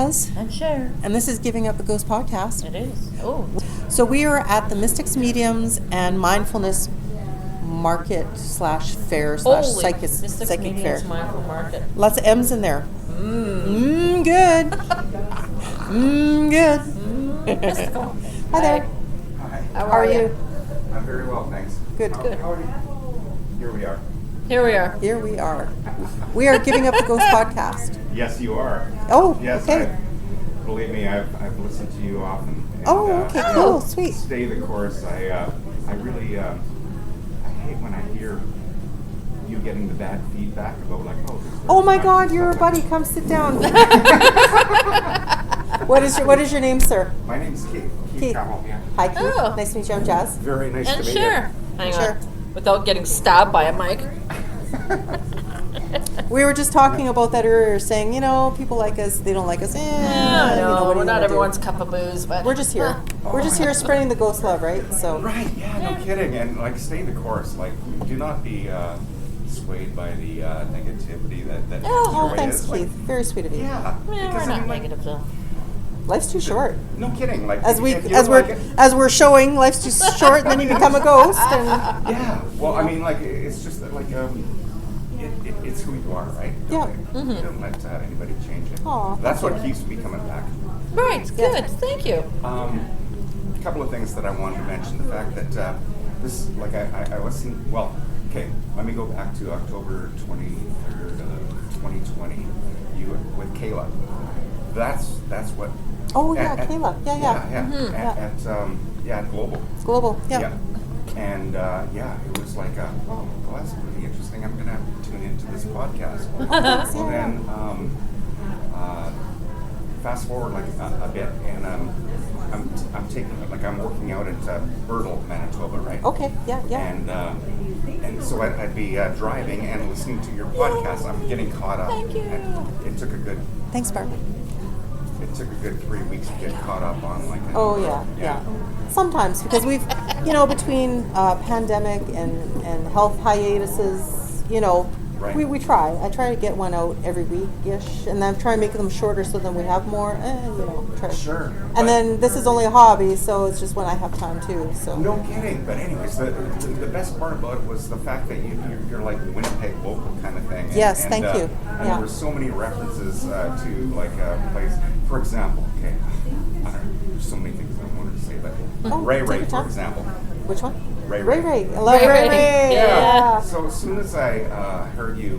Jas and Sher. and this is Giving Up the Ghost podcast. It is. Oh. So we are at the Mystics, Mediums, and Mindfulness Market /fair / psychic Mystics, fair. Mediums, Mindful Market. Lots of M's in there. Good. Good. Mystical. Hi there. Hi. How are you? I'm very well, thanks. Good. How are you? Here we are. Here we are. Here we are. We are Giving Up the Ghost podcast. Yes, you are. Oh, Yes, okay. Believe me, I've listened to you often. And, Oh, okay, cool, sweet. Stay the course. I really I hate when I hear you getting the bad feedback about like, oh. Oh my God, you're a buddy. Come sit down. What is your name, sir? My name's Keith. Keith. Carroll, yeah. Hi, Keith. Oh. Nice to meet you. I'm Jas. Very nice And to meet Sher. Hang Sure. on. Without getting stabbed by a mic. We were just talking about that earlier, saying, people like us, they don't like us. I what know. are We're you not gonna everyone's do? cup of booze, but We're just here. We're just here spreading the ghost love, right? So. Right, yeah, no kidding. And like, stay the course. Like, do not be swayed by the negativity that Oh, joy thanks, is. Keith. Very sweet of you. Yeah, Yeah, we're not negative though. Life's too short. No kidding. Like As if you don't like it- we're showing, life's too short, and then you become a ghost. And Yeah. Well, I mean, like it's just that, like it's who you are, right? Yeah. Don't let anybody change it. Aw, That's thank what keeps me coming back. Right. Yeah. Good. Thank you. A couple of things that I wanted to mention. The fact that this, like, I listened. Well, okay. Let me go back to October 23rd, 2020. You with Kayla. That's what. oh yeah, Kayla. Yeah. At Global. Global. Yeah. And it was like, well, that's really interesting. I'm gonna tune into this podcast. Thanks, Well, yeah. then fast forward like a bit, and I'm working out at Birtle, Manitoba, right? Okay. Yeah. And so I'd be driving and listening to your podcast. I'm getting caught up. Thank you. And it took a good. Thanks, Barb. It took a good 3 weeks to get caught up on like. Oh yeah. Sometimes because we've, between pandemic and health hiatuses, Right. we try. I try to get one out every week-ish, and then try and make them shorter so then we have more. Try. Sure. And then this is only a hobby, so it's just when I have time too. So. No kidding. But anyways, the best part about it was the fact that you're like Winnipeg local kind of thing. Yes, thank you. And there were so many references to like a place. For example, okay, I don't know, there's so many things I wanted to say, but Ray, take your for time. example. Which one? Ray. I love Ray. Ray. Yeah. So as soon as I heard you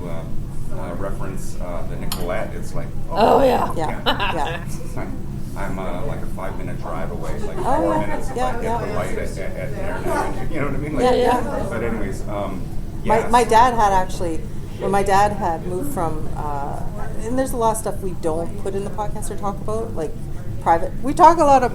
reference the Nicolette, it's like, Oh yeah. Yeah. I'm like a 5-minute drive away, like Oh, 4 yeah. minutes if Yeah, I get yeah. the light at there. You know what I mean? Like, Yeah. But anyways, My dad had actually, when my dad had moved from, and there's a lot of stuff we don't put in the podcast or talk about, like private. We talk a lot of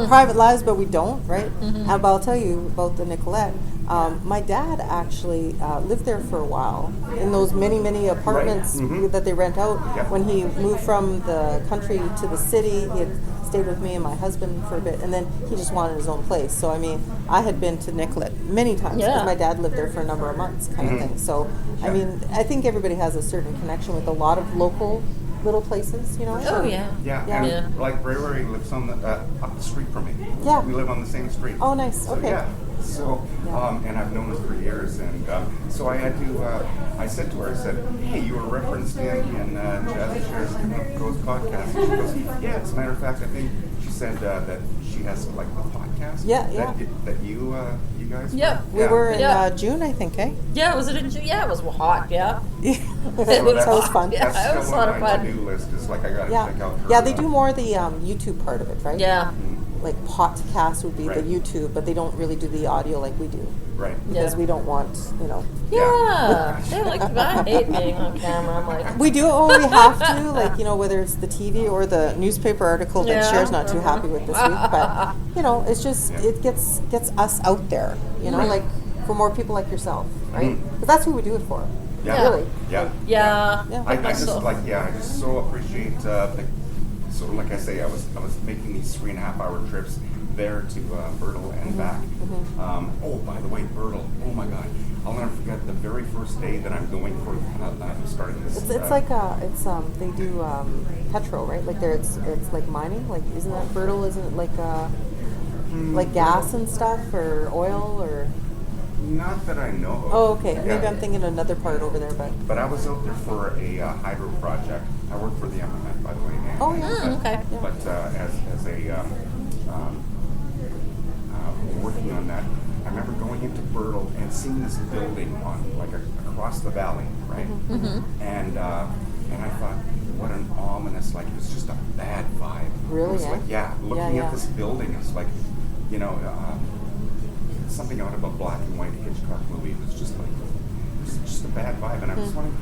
private lives, but we don't, right? But I'll tell you about the Nicolette. My dad actually lived there for a while in those many apartments that they rent out. Yep. When he moved from the country to the city, he had stayed with me and my husband for a bit, and then he just wanted his own place. So I had been to Nicolette many times because Yeah. my dad lived there for a number of months, kind of thing. So I think everybody has a certain connection with a lot of local little places, Oh yeah. Yeah, Yeah. and like Ray lives on the up the street from me. Yeah. We live on the same street. Oh, nice. So, Okay. Yeah. So, Yeah. and I've known her for years, and so I had to. I said to her, I said, "Hey, you were referenced in Jas and Sher's GUTG podcast." And she goes, "Yeah, as a matter of fact, I think she said that she has like a podcast. Yeah. That you guys. Yep. We were in Yeah. June, I think, eh? Yeah. Was it in June? Yeah, it was hot. Yeah. It So was fun. Yeah. That's it was still a lot on of my fun. to-do list. Is like I gotta check out her. Yeah, they do more of the YouTube part of it, right? Yeah. Like podcast would be Right. the YouTube, but they don't really do the audio like we do Right. because Yeah. we don't want, Yeah. They like. I hate being on camera. I'm like. We do. Oh, we have to. Like whether it's the TV or the newspaper article that Yeah. Cher's not too happy with this week, but it's just it gets us out there. Right. Like for more people like yourself, right? But that's who we do it for. Yeah. Really. Yeah. Yeah. Yeah. I just Myself. I just so appreciate so like I say, I was making these 3.5-hour trips, there to Bertle and back. Oh, by the way, Bertle. Oh my God, I'll never forget the very first day that I'm going for starting this. It's like they do petro, right? Like there, it's like mining. Like isn't that Bertle? Isn't it like gas and stuff or oil or? Not that I know of. Oh, okay. Yeah. Maybe I'm thinking another part over there, but. But I was out there for a hydro project. I work for the Emmerman, by the way. Oh, yeah. Okay. But as a working on that, I remember going into Bertle and seeing this building on like across the valley, right? And I thought, what an ominous, like it was just a bad vibe. Really? It was like, looking at this building, it's like, you know, something out of a black and white Hitchcock movie. It was just like, it was just a bad vibe, and I was wondering,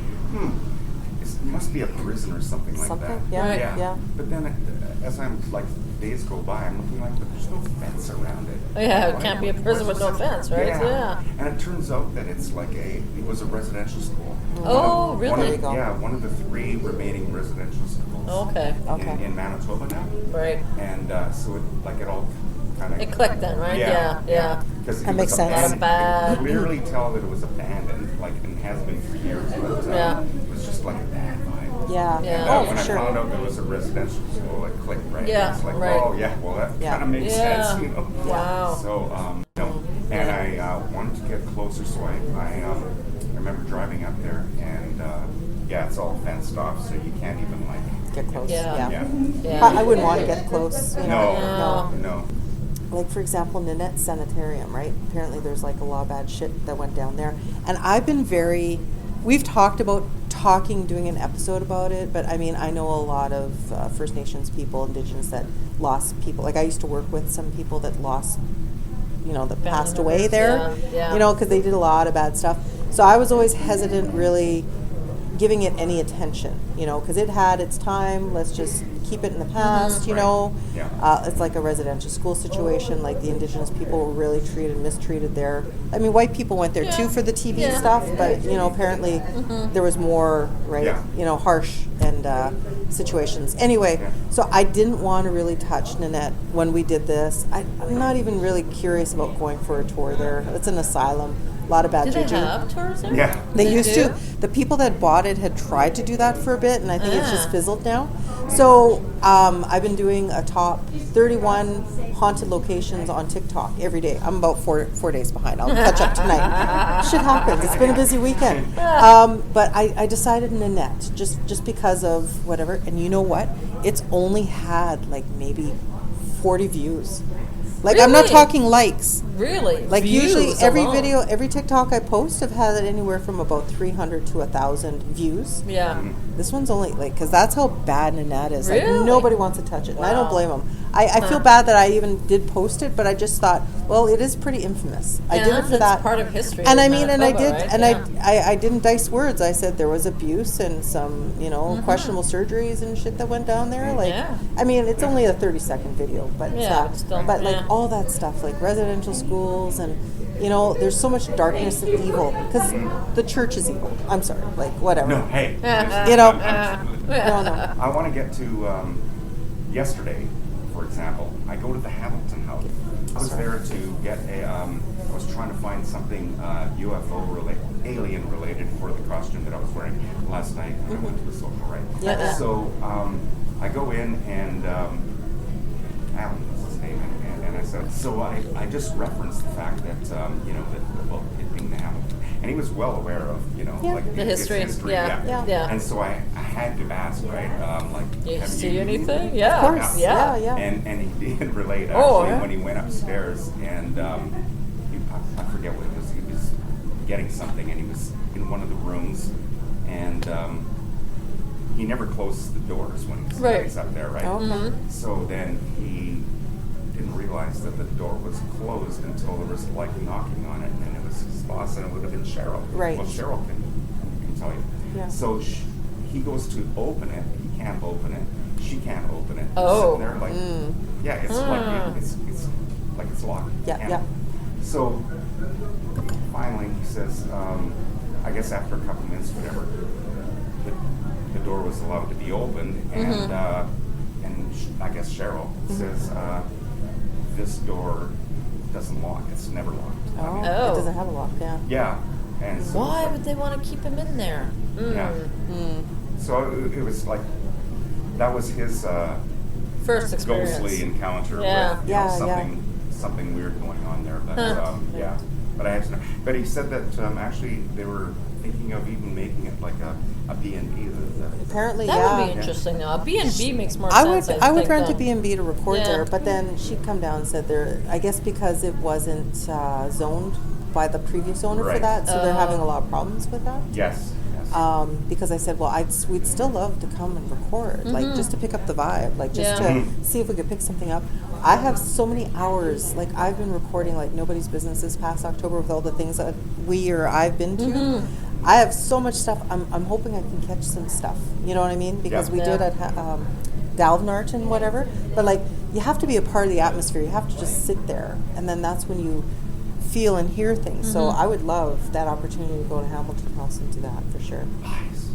it must be a prison or something like that. Yeah, Right. yeah. But then, as I'm like days go by, I'm looking like, but there's no fence around it. Yeah, it can't be a prison with no fence, right? Yeah. And it turns out that it's like it was a residential school. Oh, really? One of the 3 remaining residential schools. Okay. In Manitoba now. Right. And so it all kind of. It clicked then, right? Yeah. Because That makes sense. Not a bad- You could clearly tell that it was abandoned, like, and has been for years. But it was just like a bad vibe. Yeah. Yeah. Oh, When for I sure. found out there was a residential school, it clicked, right? Yeah, It's like, right. oh yeah, well that Yeah. kind of makes Yeah. sense, you know. Wow. So, and I wanted to get closer, so I remember driving up there, and it's all fenced off, so you can't even like Get close. Yeah. Yeah. I wouldn't want to get close. You know? No. Like for example, Nanette's Sanitarium, right? Apparently there's like a lot of bad shit that went down there. And I've been we've talked about doing an episode about it, but I mean, I know a lot of First Nations people, Indigenous that lost people. Like I used to work with some people that lost, that passed away there, Yeah. because they did a lot of bad stuff. So I was always hesitant really giving it any attention, because it had its time. Let's just keep it in the past, Yeah. It's like a residential school situation. Like the Indigenous people were really mistreated there. I mean, white people went there too for the TV stuff, but apparently there was more, right? Yeah. Harsh and situations. Anyway, so I didn't want to really touch Nanette when we did this. I'm not even really curious about going for a tour there. It's an asylum. A lot of bad Do they juju. have tours there? Yeah. They used do? to. The people that bought it had tried to do that for a bit, and I think it's just fizzled now. So I've been doing a top 31 haunted locations on TikTok every day. I'm about four days behind. I'll catch up tonight. Shit happens. It's been a busy weekend. But I decided Nanette, just because of whatever. And you know what? It's only had like maybe 40 views. Like I'm not Really? talking likes. Really? Like Views usually every alone. video, every TikTok I post have had anywhere from about 300 to 1,000 views. Yeah. This one's only because that's how bad Nanette is. Like Really? nobody wants to touch it, and I don't Wow. blame them. I feel bad that I even did post it, but I just thought, well, it is pretty infamous. I did it for that's that. part of history. And of I mean, and I Manitoba, did, right? and Yeah. I didn't dice words. I said there was abuse and some, questionable surgeries and shit that went down there. Like, Yeah. I mean, it's only a 30-second video, but Yeah, but still, but like yeah. all that stuff, like residential schools and. There's so much darkness and evil because the church is evil. I'm sorry, like whatever. No, hey. Absolutely. No. I want to get to yesterday, for example. I go to the Hamilton House. I was there to get I was trying to find something UFO related, alien related for the costume that I was wearing last night when I went to the social, right? Yeah. So I go in and Alan was his name, and I said, so I just referenced the fact that it being the Hamilton, and he was well aware of like The history. its Yeah. And so I had to ask, right? You have see you- anything? Yeah. Of course. Yeah. Yeah. And he did relate actually Oh, yeah. when he went upstairs, and I forget what it was. He was getting something, and he was in one of the rooms, and he never closes the doors when he's up there, right? Okay. So then he didn't realize that the door was closed until there was like knocking on it, and it was his boss, and it would have been Cheryl. Right. Well, Cheryl can tell you. Yeah. So he goes to open it. He can't open it. She can't open it. Oh. Sitting there like, yeah, it's like it's like it's locked. Yeah, Can't- yeah. So finally he says, I guess after a couple minutes, whatever, the door was allowed to be opened, and I guess Cheryl says, this door doesn't lock. It's never locked. Oh, Oh. it doesn't have a lock. Yeah. Yeah. And so Why would they want to keep him in there? Yeah. So it was like, that was his First experience. ghostly encounter Yeah. with Yeah, something weird going on there. But Huh. yeah, but I had to know. But he said that actually they were thinking of even making it like a B&B. Apparently, That yeah. would be interesting though. A B&B makes more I sense. would think, rent a than- B&B to record Yeah. there, but then she'd come down and said there. I guess because it wasn't zoned by the previous owner for Right. that, so they're Oh. having a lot of problems with that. Yes. Because I said, well, we'd still love to come and record, like just to pick up the vibe, like just Yeah. to see if we could pick something up. I have so many hours, like I've been recording like nobody's business this past October with all the things that I've been to. I have so much stuff. I'm hoping I can catch some stuff. You know what I mean? Because Yeah. we did at Dalvenart and whatever. But like you have to be a part of the atmosphere. You have to just sit there, and then that's when you feel and hear things. So I would love that opportunity to go to Hamilton House and do that for sure. Nice.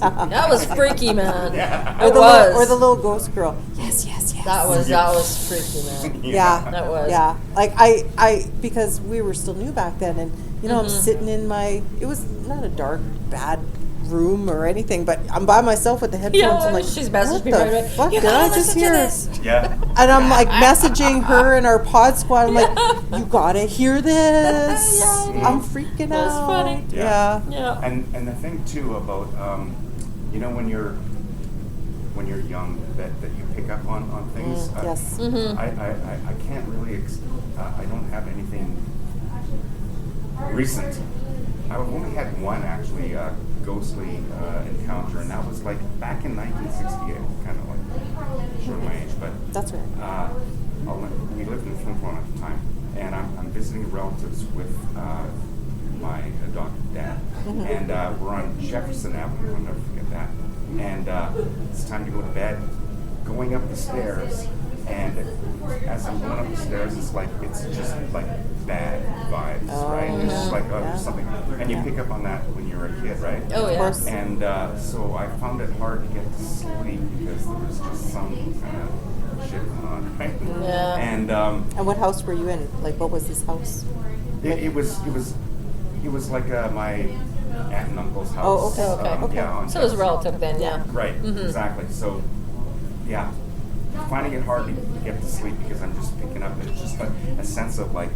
That was freaky, man. Yeah. It was. Or the little ghost girl. Yes. That was freaky, man. Yeah. That was. Yeah. Like I because we were still new back then, and you know I'm sitting in it was not a dark bad room or anything, but I'm by myself with the headphones. Yeah, I'm like, she's messaging what me the right away. fuck You did I gotta just listen to hear? this. Yeah. And I'm like messaging her and our pod squad. I'm like, you gotta hear this. Yeah. I'm freaking That's out. funny. Yeah. Yeah. And the thing too about you know when you're young that you pick up on things. Yes. I can't really. I don't have anything recent. I've only had one actually ghostly encounter, and that was like back in 1968. Kind of like showing my age, but That's right. we lived in Flin Flon at the time, and I'm visiting relatives with my adopted dad, and we're on Jefferson Avenue. I'll never forget that. And it's time to go to bed. Going up the stairs, and as I'm going up the stairs, it's just like bad vibes, right? It's just like there's something, and you pick up on that when you're a kid, right? Oh, yeah. course. And so I found it hard to get to sleep because there was just some kind of shit going on, right? Yeah. And And what house were you in? Like, what was this house? it was like my aunt and uncle's house. Oh, okay, okay. Yeah, on So it was Jefferson. relative then, yeah. Right, exactly. So, yeah, finding it hard to get to sleep because I'm just picking up. It's just a sense of like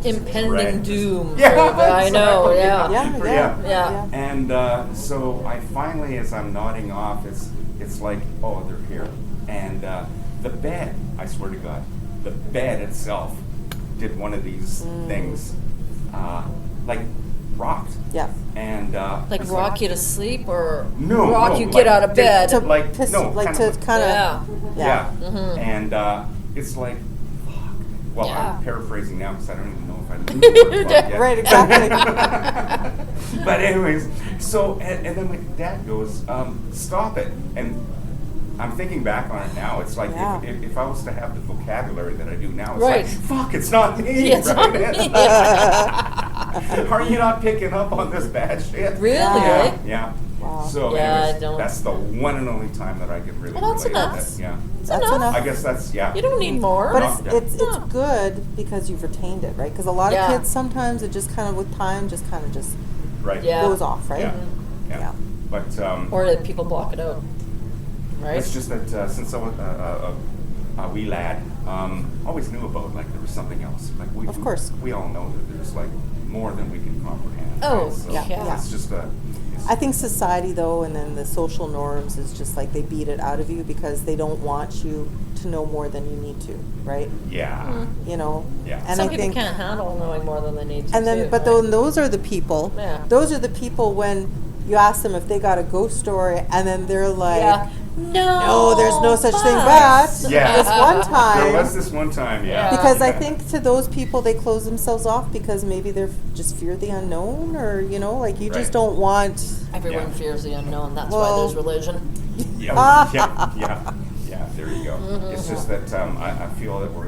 Impending dread. doom. Yeah, I know, exactly. yeah. Yeah. And so I finally, as I'm nodding off, it's like, oh, they're here. And the bed, I swear to God, the bed itself did one of these things, like rocked. Yeah. And Like it's rock you to sleep or No, rock no, you like get out of to- bed? To like, piss, no, like kind to of- kind of. Yeah. Yeah. And it's like, fuck. Well, Yeah. I'm paraphrasing now because I don't even know if I knew the word fuck yet. Right, exactly. But anyways, so, and then my dad goes, stop it. And I'm thinking back on it now. It's like Yeah. if I was to have the vocabulary that I do now, it's Right. like, fuck, it's not me. Yeah, it's not right? me. Are you not picking up on this bad shit? Really? Yeah. Yeah. Wow. So Yeah, anyways, I don't- that's the one and only time that I could really Well, that's relate to enough. that. Yeah. That's enough. I guess that's, yeah. You don't need more. But Yeah. it's No. good because you've retained it, right? Because a lot Yeah. of kids sometimes it just kind of with time just kind of just Right. Yeah. goes off, right? Yeah. Yeah. Yeah. But Or that people block it out. Right? it's just that since I was a wee lad, always knew about like there was something else. Like Of course. we all know that there's like more than we can comprehend. Oh, right? So yeah. It's just I think society though, and then the social norms is just like they beat it out of you because they don't want you to know more than you need to, right? yeah. You know. Yeah. And Some I people think, can't handle knowing more than they need to. and then, too, but right? then those are the people. Yeah. Those are the people when you ask them if they got a ghost story, and then they're like, Yeah. No. "No, there's no such thing." but- But Yeah. this one time, There was this one time, yeah. because I think to those people they close themselves off because maybe they're just fear the unknown, or you know, like you just Right. don't want. Everyone Yeah. fears the unknown. That's Well- why there's religion. Yeah, yeah, there you go. It's just that I feel that we're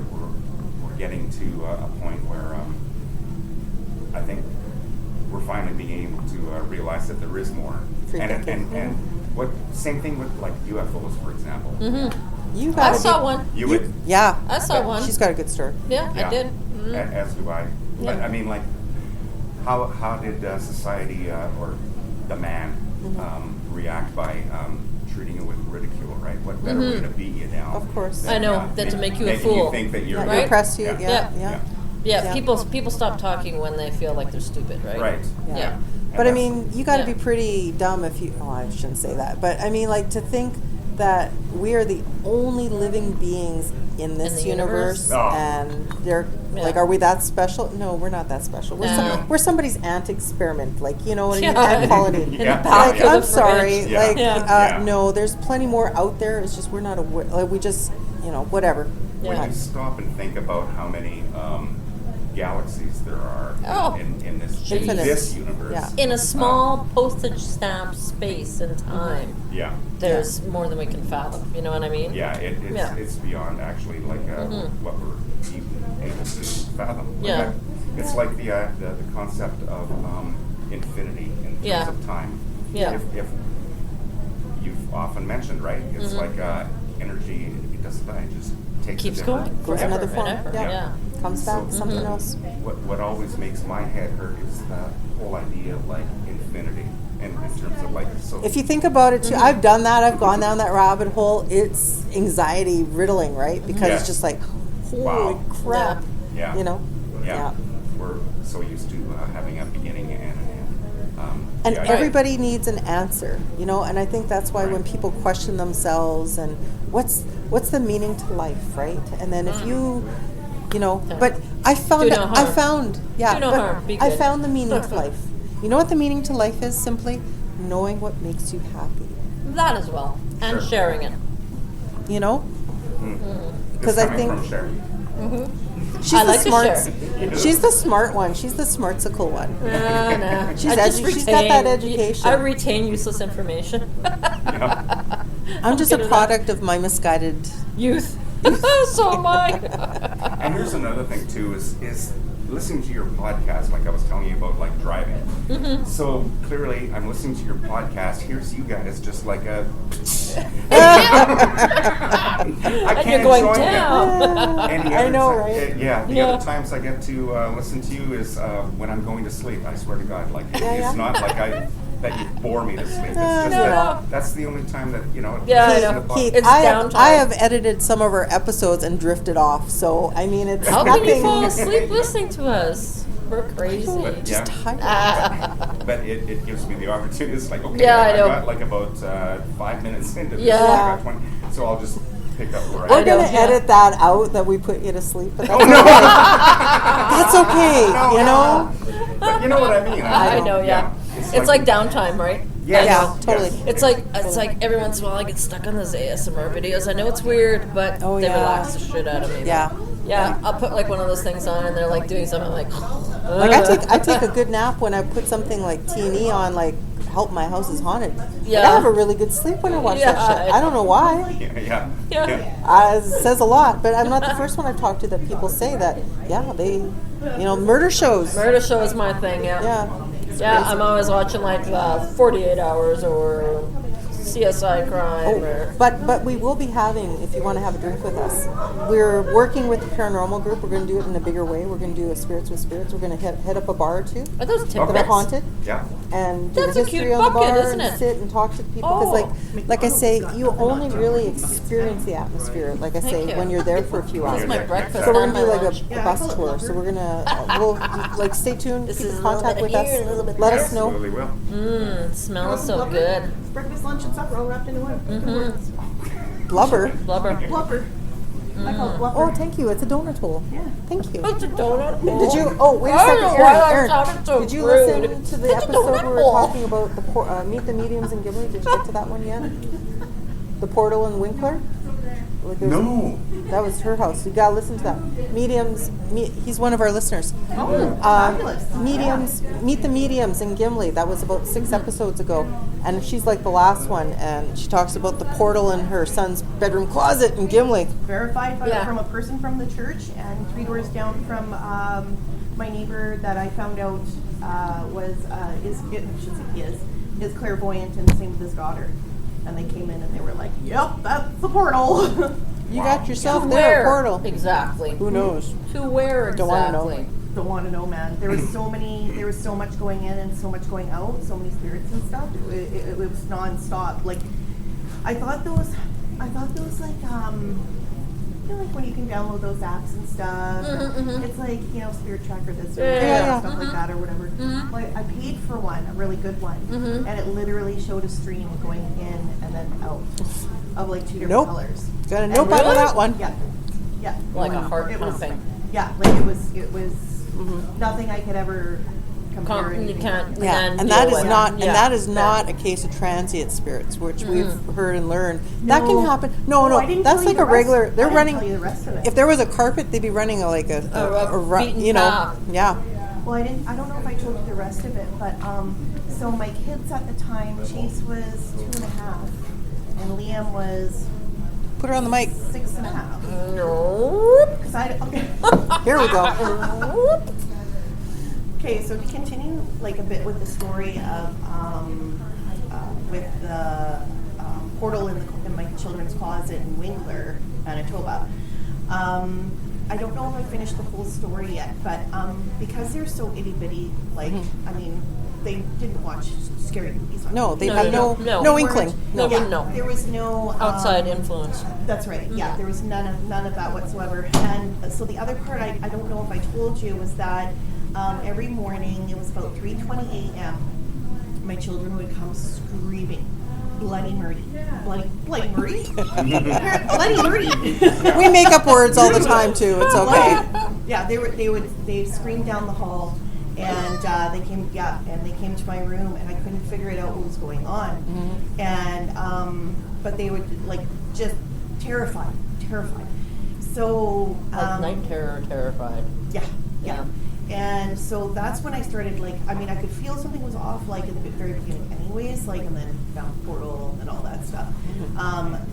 getting to a point where I think we're finally being able to realize that there is more. Free thinking. And what same thing with like UFOs, for example. You I gotta saw be, one. You would, Yeah. I saw one. She's got a good story. Yeah, yeah, I did. Mhm. as do I. But Yeah. I mean, like, how did society or the man react by treating you with ridicule, right? What better way to beat you down? Of course. than, I know, than to make you a making fool. you think that you're Yeah, Right? impress you. Yeah. Yeah. Yeah. Yeah. Yeah, people stop talking when they feel like they're stupid, right? Right. Yeah. Yeah. And But I that's- mean, you got to Yeah. be pretty dumb if you. Oh, I shouldn't say that. But I mean, like to think that we are the only living beings in this the universe, universe? Oh. and they're Yeah. like, are we that special? No, we're not that special. We're No. we're somebody's ant experiment. Like you know what I mean? Yeah. Ant colony. In the Yeah. back Like of the I'm fridge. sorry. Yeah. Like Yeah. Yeah. no, there's plenty more out there. It's just we're not aware. Like we just whatever. When Yeah. you stop and think about how many galaxies there are Oh. in this Infinite. universe. Yeah. In a small postage stamp space and time, Yeah. there's more than we can fathom. You know what I mean? Yeah, Yeah. it's beyond actually like what we're even able to fathom. Like, Yeah. it's like the concept of infinity in terms Yeah. of time. Yeah. If you've often mentioned, right? It's like energy. It doesn't die. It just takes Keeps a different- going Goes forever another form. and ever. Yeah. Yeah. Comes back something Mhm. else. What always makes my head hurt is the whole idea of like infinity, and in terms of like so. If you think about it too, I've done that. I've gone down that rabbit hole. It's anxiety riddling, right? Because Yes. it's just like, holy Wow. crap. Yeah. You know? Yeah. We're so used to having a beginning and an end. And yeah, everybody needs an answer, and I think that's why when people question themselves and what's the meaning to life, right? And then if but I found Do no harm. yeah, Do no but harm. Be I good. found the meaning to life. You know what the meaning to life is? Simply knowing what makes you happy. That as well, and Sure. sharing it. You know? It's 'Cause I coming think- from Sher. She's I the like to smart. share. She's the smart one. She's the smartsicle one. No. She's I just she's got that education. I retain useless information. Yeah. I'm just a Get it product of my misguided. Youth. So am I. And here's another thing too is listening to your podcast, like I was telling you about, like driving. So clearly, I'm listening to your podcast. Here's you guys, just like a. I And can't you're going join down. them. And the I other know, ti- right? Yeah, the Yeah. other times I get to listen to you is when I'm going to sleep. I swear to God, like Yeah, it's yeah. not like that you bore me to sleep. It's No, just no. that that's the only time that Yeah, I listen know. to the Keith, podcast. It's I downtime. have edited some of our episodes and drifted off. So I mean, it's How nothing. can you fall asleep listening to us? We're crazy. But, yeah. Tired. But it gives me the opportunity. It's like, okay, Yeah, I I know. got like about 5 minutes into this. Yeah. I got 20, so I'll just pick up where We're I gonna know, yeah. edit that out that we put you to sleep, but that's Oh, no. okay. That's okay. No, you know. But you know what I mean. I know, yeah. It's like downtime, right? Yes, Yeah, totally. yes. It's like every once in a while I get stuck on those ASMR videos. I know it's weird, but Oh, they yeah. relax the shit out of me. Yeah. Yeah, I'll put like one of those things on and they're like doing something like Like I take a good nap when I put something like T&E on, like Help My House is Haunted. Like, Yeah. I have a really good sleep when I watch Yeah, that shit. I don't know why. Yeah. Yeah. It says a lot, but I'm not the first one I've talked to that people say that. Yeah, they, murder shows. Murder show is my thing, yeah. Yeah. Yeah, I'm always watching like 48 Hours or CSI Crime Oh, or... but we will be having, if you want to have a drink with us, we're working with the paranormal group. We're going to do it in a bigger way. We're going to do a Spirits with Spirits. We're going to hit up a bar or two Are those Okay. that are tidbits? haunted. Yeah. And do That's the a cute history on the bucket, bar isn't and it? sit and talk to the people. Oh. Because like I say, you only really experience the atmosphere, like I Thank say, you. when you're there for a few This hours. is my Yeah. breakfast So we're and gonna do my like lunch. a bus tour. So we're gonna we'll stay tuned, This keep is in a little contact bit with here, a little us. bit Let there. us know. Absolutely will. Smells so good. It's breakfast, lunch, and supper all wrapped into one. Blubber. Blubber. Blubber. I call it blubber. Oh, thank you. It's a donut hole. Yeah. Thank you. It's a donut. Did you? Oh, wait a I don't second, know why I'm Aaron. talking so Did you rude. listen to the It's a episode donut where we were hole. talking about the Meet the Mediums in Gimli? Did you get to that one yet? The portal in Winkler. Like there's- No. That was her house. You gotta listen to that. Mediums. He's one of our listeners. Oh, fabulous. Mediums. Meet the Mediums in Gimli. That was about 6 episodes ago, and she's like the last one, and she talks about the portal in her son's bedroom closet in Gimli. Verified Yeah. from a person from the church, and 3 doors down from my neighbor that I found out is clairvoyant, and the same with his daughter. and they came in and they were like, "Yep, that's the portal." You got yourself To there, where? a portal. Exactly. Who knows? To where Don't wanna know. exactly? Don't want to know, man. There was so much going in and so much going out, so many spirits and stuff. It was nonstop. Like, I thought those like you know, like when you can download those apps and stuff. It's like, you know, Spirit Tracker, this or Yeah. stuff like that or whatever. Like, I paid for one, a really good one, and it literally showed a stream going in and then out of like 2 different Nope. colors. Got a And nope out of really? that one. Yeah, yeah. Like a heart It was- pumping. Yeah, like it was nothing I could ever compare. You anything can't. with. Yeah, then and that deal is with not, it. and Yeah. that is not a case of transient spirits, which we've heard and learned. That can No. happen. No, I didn't that's tell you like the a regular. rest- They're I didn't running. tell you the rest of it. If there was a carpet, they'd be running a beaten you know, path. yeah. Well, I don't know if I told you the rest of it, but so my kids at the time, Chase was 2.5, and Liam was Put her on the mic. 6.5. Nope. 'Cause okay. Here we go. Okay, so to continue like a bit with the story of with the portal in my children's closet in Winkler, Manitoba. I don't know if I finished the full story yet, but because they're so itty bitty, like I mean, they didn't watch scary movies. No, they No, have no, no no. inkling. No, Yeah, no. there was no Outside influence. That's right. Yeah, there was none of that whatsoever. And so the other part I don't know if I told you was that every morning it was about 3:20 a.m. My children would come screaming, "Bloody Murdy, bloody Murdy, bloody Murdy." We make up words all the time too. It's okay. Yeah, they screamed down the hall, and they came to my room, and I couldn't figure it out what was going on, and but they would like just terrified. So Like night terror, terrified. yeah. And so that's when I started, like, I mean, I could feel something was off, like, in the very beginning anyways, like, and then found the portal and all that stuff.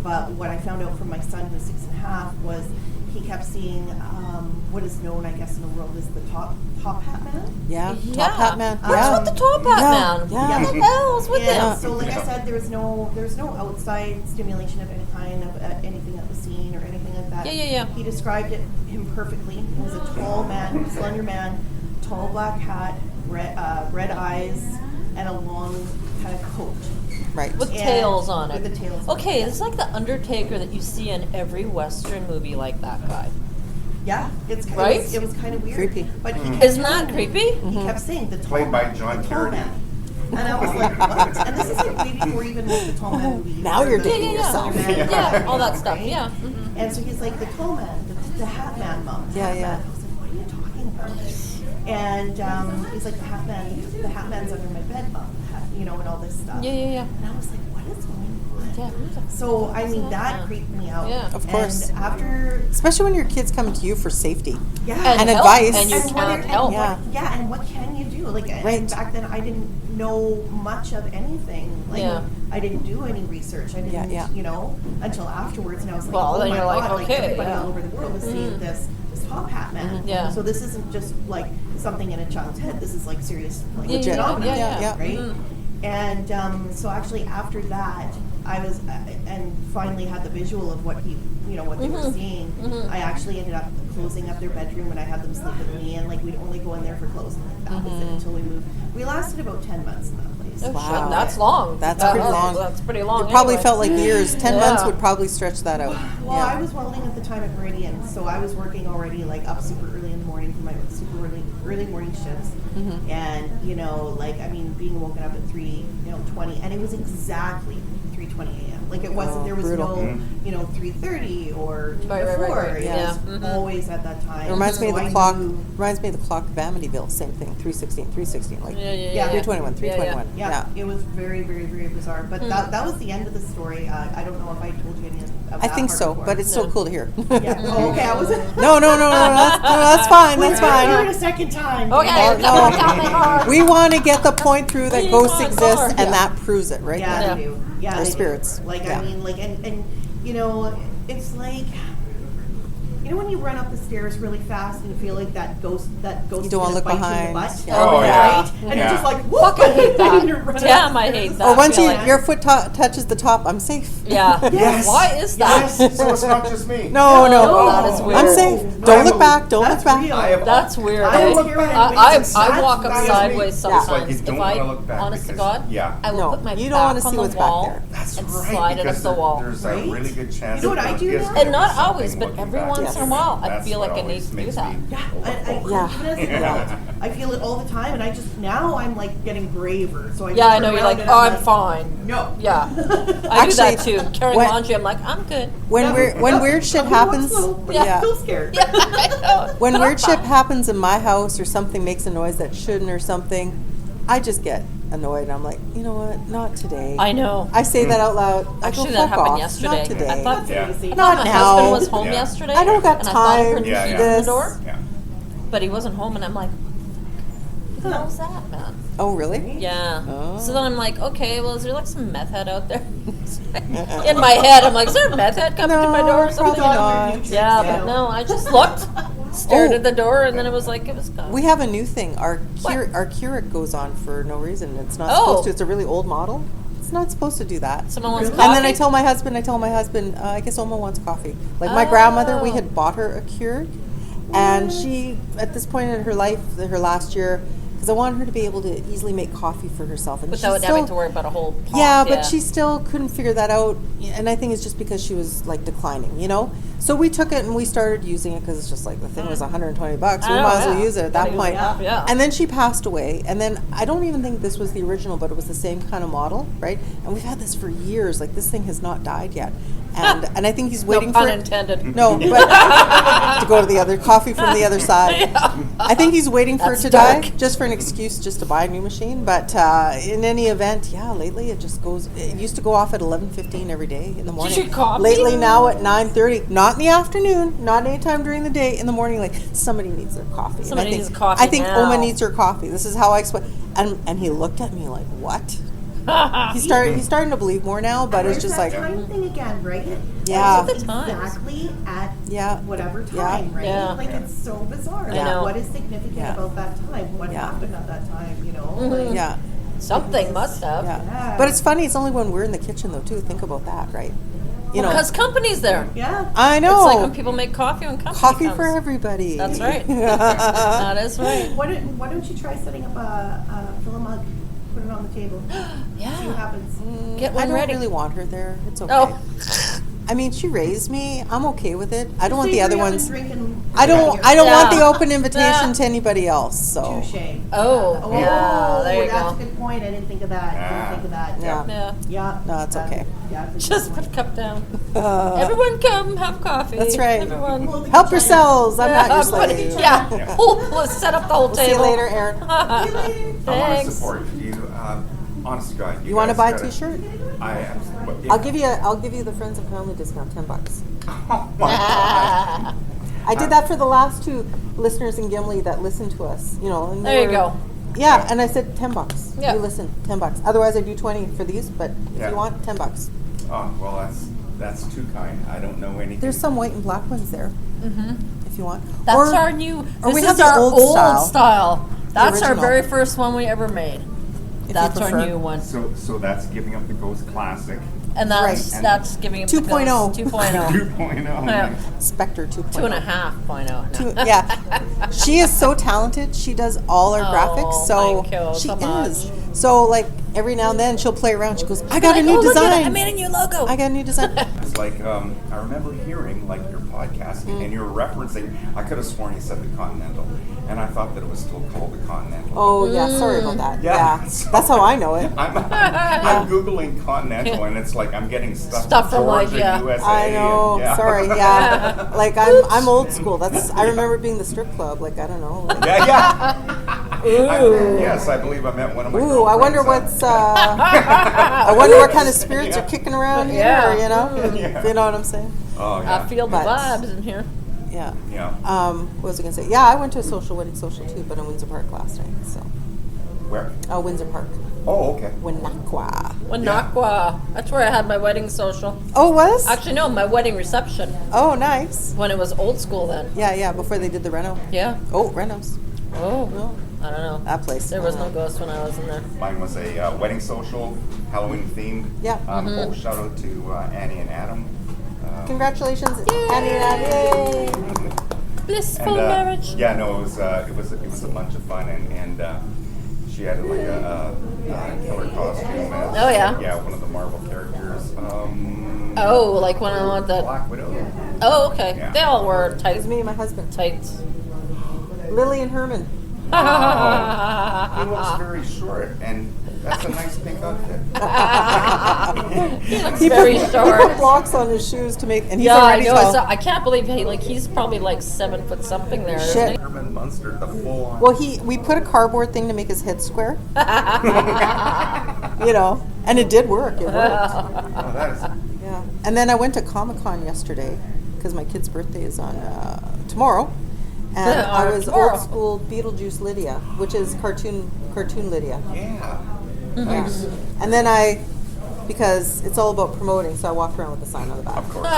But what I found out from my son, who was 6.5, was he kept seeing what is known, I guess, in the world as the top hat man. Yeah. Yeah. Top hat man. What's Yeah. with the top hat Yeah, man? yeah. What the hell's with Yeah, this? so like I said, there was no outside stimulation of any kind, of anything at the scene or anything like that. Yeah. He described him perfectly. He was a tall man, slender man, tall black hat, red eyes, and a long kind of coat. Right. With And- tails on it. With the tails on Okay, it. it's like the Undertaker that you see in every Western movie like that guy. Yeah, Right? it was kind of weird. Creepy. But he kept Isn't that saying- creepy? He kept saying the tall Played by man, John the tall Carradine. man. And I was like, what? And this is like way before even like the tall man movie. Now you're The dating Slender yourself. Man, Yeah, all that right? stuff. Yeah. And so he's like, the tall man, the hat man, mom. Yeah, hat yeah. Man. I was like, what are you talking about? And he's like, the hat man's under my bed, mom. You know, and all this stuff. Yeah. And I was like, what is going on? Yeah. who's a- So, I mean, who's that man? creeped me out. Yeah. Of course. And after, Especially when your kids come to you for safety. yeah. And help, advice. And you And what can't are- help. Yeah. and what can you do? Like, Right. and back then I didn't know much of anything. Like, Yeah. I didn't do any research. I didn't, Yeah. you know, until afterwards. And I was like, Well, oh then my you're like, God, okay, everybody yeah. all over the world is seeing this top hat man. Yeah. So this isn't just like something in a child's head. This is like serious, like Yeah, Legit. phenomenon, yeah. right? Mhm. And so actually after that, I was and finally had the visual of what they were seeing. I actually ended up closing up their bedroom, and I had them sleep with me, and like we'd only go in there for clothes, and like that was it until we moved. We lasted about 10 months in that place. Oh, Wow. shit, that's long. That's pretty long. That's pretty long. It probably anyway. felt like years. 10 Yeah. months would probably stretch that out. Well, Yeah. I was welding at the time at Meridian, so I was working already like up super early in the morning for my super early morning shifts. And like I mean, being woken up at 3:20, and it was exactly 3:20 a.m. Like it wasn't. Oh, There was brutal. no 3:30 or Right, before. right. It Yeah. was always at that time. It reminds me of So the I clock. knew- Reminds me of the clock of Amityville. Same thing. 316. Like Yeah. 321. 321. Yeah, it was very, very, very bizarre. But that was the end of the story. I don't know if I told you any of I that think part so, before. but it's so cool to hear. Yeah. Oh, okay, I wasn't. No, that's fine. That's Hear it a fine. second time. Okay, Oh, come on, no. tell me more. We want to get the point through that We ghosts want exist, more. and Yeah. that proves it, right? Yeah, there. they do. Yeah, They're they do. spirits. Like Yeah. I mean, like and it's like you know when you run up the stairs really fast and you feel like that ghost You don't wanna look bite you in behind. the butt? Yeah. Oh, yeah. Right? And Yeah. you're just like, whoop, Fucking hate that. and you're running Damn, I upstairs. hate that. Or once feeling. your foot touches the top, I'm safe. Yeah. Yes. Why is that? Yes. So it's not just me. No, no. No, that is weird. I'm safe. No, Don't look back. Don't that's look back. real. I have- That's weird. I eh? don't look back. I walk up That is me. sideways It's sometimes. like you don't if I, wanna look back honest to because- God, yeah. I will No, put my you don't back wanna see on the what's back wall there. That's and right. slide it up because the wall. There's Right? a really good chance. You know what that I do there is now? gonna And not be something always, but looking every back. once Yes. in a while, I That's feel what like I need always to do makes that. me Yeah, go, and oh, Yeah. even as an adult, I feel it all the time, and I just now I'm like getting braver. So I Yeah, I turn know. You're around like, and oh, I'm fine. No. Yeah. I do that Actually, too. Carrying when- laundry, I'm like, I'm good. When weird shit happens, But Yeah. I'm still scared. Yeah, I know. when But weird I'm shit fine. happens in my house or something makes a noise that shouldn't or something, I just get annoyed. I'm like, you know what? Not today. I know. I say that out loud. Actually, I go, that "Fuck happened off. yesterday. Not today. I thought, That's easy. I Not thought my now. husband was home Yeah. yesterday. I don't got and I thought I time heard Yeah, him yeah. in the this. door, Yeah. but he wasn't home, and I'm like, who the hell's that, man? Oh, really? Yeah. Oh. So then I'm like, okay, well, is there like some meth head out there? In my head, I'm like, is there a meth head coming to my door or No, something? probably not. Yeah, Yeah. but no, I just looked, stared Oh. at the door, and then it was like, it was gone. We have a new thing. Our What? Keurig goes on for no reason. It's not Oh. supposed to. It's a really old model. It's not supposed to do that. Someone wants Really? coffee. And then I tell my husband, I guess Oma wants coffee. Like my grandmother, we Oh. had bought her a Keurig, and she, at this point in her life, her last year, because I wanted her to be able to easily make coffee for herself. And Without she's having still- to worry about a whole pot. Yeah, but she still couldn't figure that out, and I think it's just because she was like declining, you know. So we took it and we started using it because it's just like the thing was $120. We I know, might as well yeah. use it at Gotta that use point. it up, yeah. And then she passed away, and then I don't even think this was the original, but it was the same kind of model, right? And we've had this for years. Like this thing has not died yet, and I think he's waiting no pun for intended. no, but to go to the other coffee from the other side. Yeah. I think he's waiting for That's it to dark. die just for an excuse just to buy a new machine. But in any event, yeah, lately it just goes. It used to go off at 11:15 every day in the morning. you coffee? Lately now at 9:30, not in the afternoon, not anytime during the day. In the morning, like somebody needs their coffee. Somebody and I needs think, coffee I think now. Oma needs her coffee. This is how I explain. And he looked at me like, what? He's starting to believe more now, but it's There's just that like, time thing again, right? Yeah. It's At the times. exactly at Yeah. whatever Yeah. time, right? Yeah. Like it's so bizarre. I Like, know. what is significant Yeah. about that time? What Yeah. happened at that time? You know? Mhm. Like, yeah. Something must have. Yeah. Yeah. But it's funny, it's only when we're in the kitchen though too. Think about that, right? You know. Because company's there. Yeah. I know. It's like when people make coffee when company Coffee comes. for everybody. That's right. That is right. Why don't you try setting up fill a mug, put it on the table, see what Yeah. happens. Get I one don't ready. really want her there. It's okay. Oh. I mean, she raised me. I'm okay with it. I don't want Stay the other free up and ones. drink and- I don't want the Yeah. open invitation Yeah. to anybody else. So Touche. Oh, Oh, yeah, there you that's go. a good point. I didn't think of that. Ah. Didn't think of that. yeah. Yeah. Yeah. No, it's okay. Yeah. it's a Just good put a point. cup down. Uh, Everyone come have coffee. That's right. Everyone. Well, the help kitchen- yourselves. I'm not your Yeah, slave. Yeah. Yeah. Let's set up the whole We'll see table. you later, Aaron. I want to Thanks. support you. Honest to God. You want to guys buy a gotta- T-shirt? Yeah. I'll give you the friends and family discount, $10. Oh my God. I did that for the last two listeners in Gimli that listened to us. You know. And they There you were- go. Yeah, and I said $10. Yeah. You listen, $10. Otherwise, I do 20 for these. But if Yeah. you want, $10. Oh well, that's too kind. I don't know anything. There's some white and black ones there. Mm-hmm. If you want. That's Or- our new. or This we is have the our old style. That's our original. very first one we ever made. you That's our prefer. new one, So that's Giving Up the Ghost Classic and that's Right. that's giving it 2.0. 2.0, 2.0. Yeah. Spectre 2.0. 2.5.0. Two- yeah, she is so talented. She does all our Oh, graphics. So thank you she so much. is. So like every now and then she'll play around. She goes, "I got a Like, new oh, look at it, design. I made a new logo. I got a new design." It's like I remember hearing like your podcast and you were referencing. I could have sworn you said the Continental, and I thought that it was still called the Continental. Oh yeah, sorry about that. Yeah. Yeah, that's how I know it. I'm googling Continental, and it's like I'm getting stuff From, like, Georgia, yeah. USA. I know. and- yeah. Sorry. Yeah. Like I'm old school. That's I remember being the strip club. Like I don't know. Like, Yeah. Yes, I believe I met one of my. ooh, I wonder girlfriends, what's. I wonder what kind of spirits are kicking around Yeah. here. You know. Yeah. You know what I'm saying? Oh yeah. I feel the But- vibes in here. Yeah. Yeah. What was I gonna say? Yeah, I went to a wedding social too, but in Windsor Park last night. So Where? Windsor Park. Oh, okay. Winnequa. Winnequa. That's where I had my wedding social. Oh, was? Actually, no, my wedding reception. Oh, nice. When it was old school then. Yeah, before they did the reno. Yeah. Oh, renos. Oh. I don't know. That place. There was no ghost when I was in there. Mine was a wedding social, Halloween themed. Yeah. Oh, shout out to Annie and Adam. Congratulations, Annie and Annie. Yay. Blissful marriage. Yeah, no, it was a bunch of fun, and she had like a killer costume. As, Oh, yeah? Yeah, one of the Marvel characters. Oh, like when I want that. Black Widow. Oh, okay. Yeah. They all were It tight. was me and my husband. Tight. Lily and Herman. He looks very short, and that's a nice pink outfit. He looks He very put short. blocks on his shoes to make, and he's Yeah, I already know. tall. I can't believe he's probably like 7 foot something there. Shit. Isn't he? Herman Munster, the full on. Well, we put a cardboard thing to make his head square. You know, and it did work. It worked. Oh, that is. Yeah. And then I went to Comic-Con yesterday because my kid's birthday is on tomorrow. And I was tomorrow. old school Beetlejuice Lydia, which is cartoon Lydia. Yeah. Nice. And then because it's all about promoting, so I walked around with a sign on the back. Of course.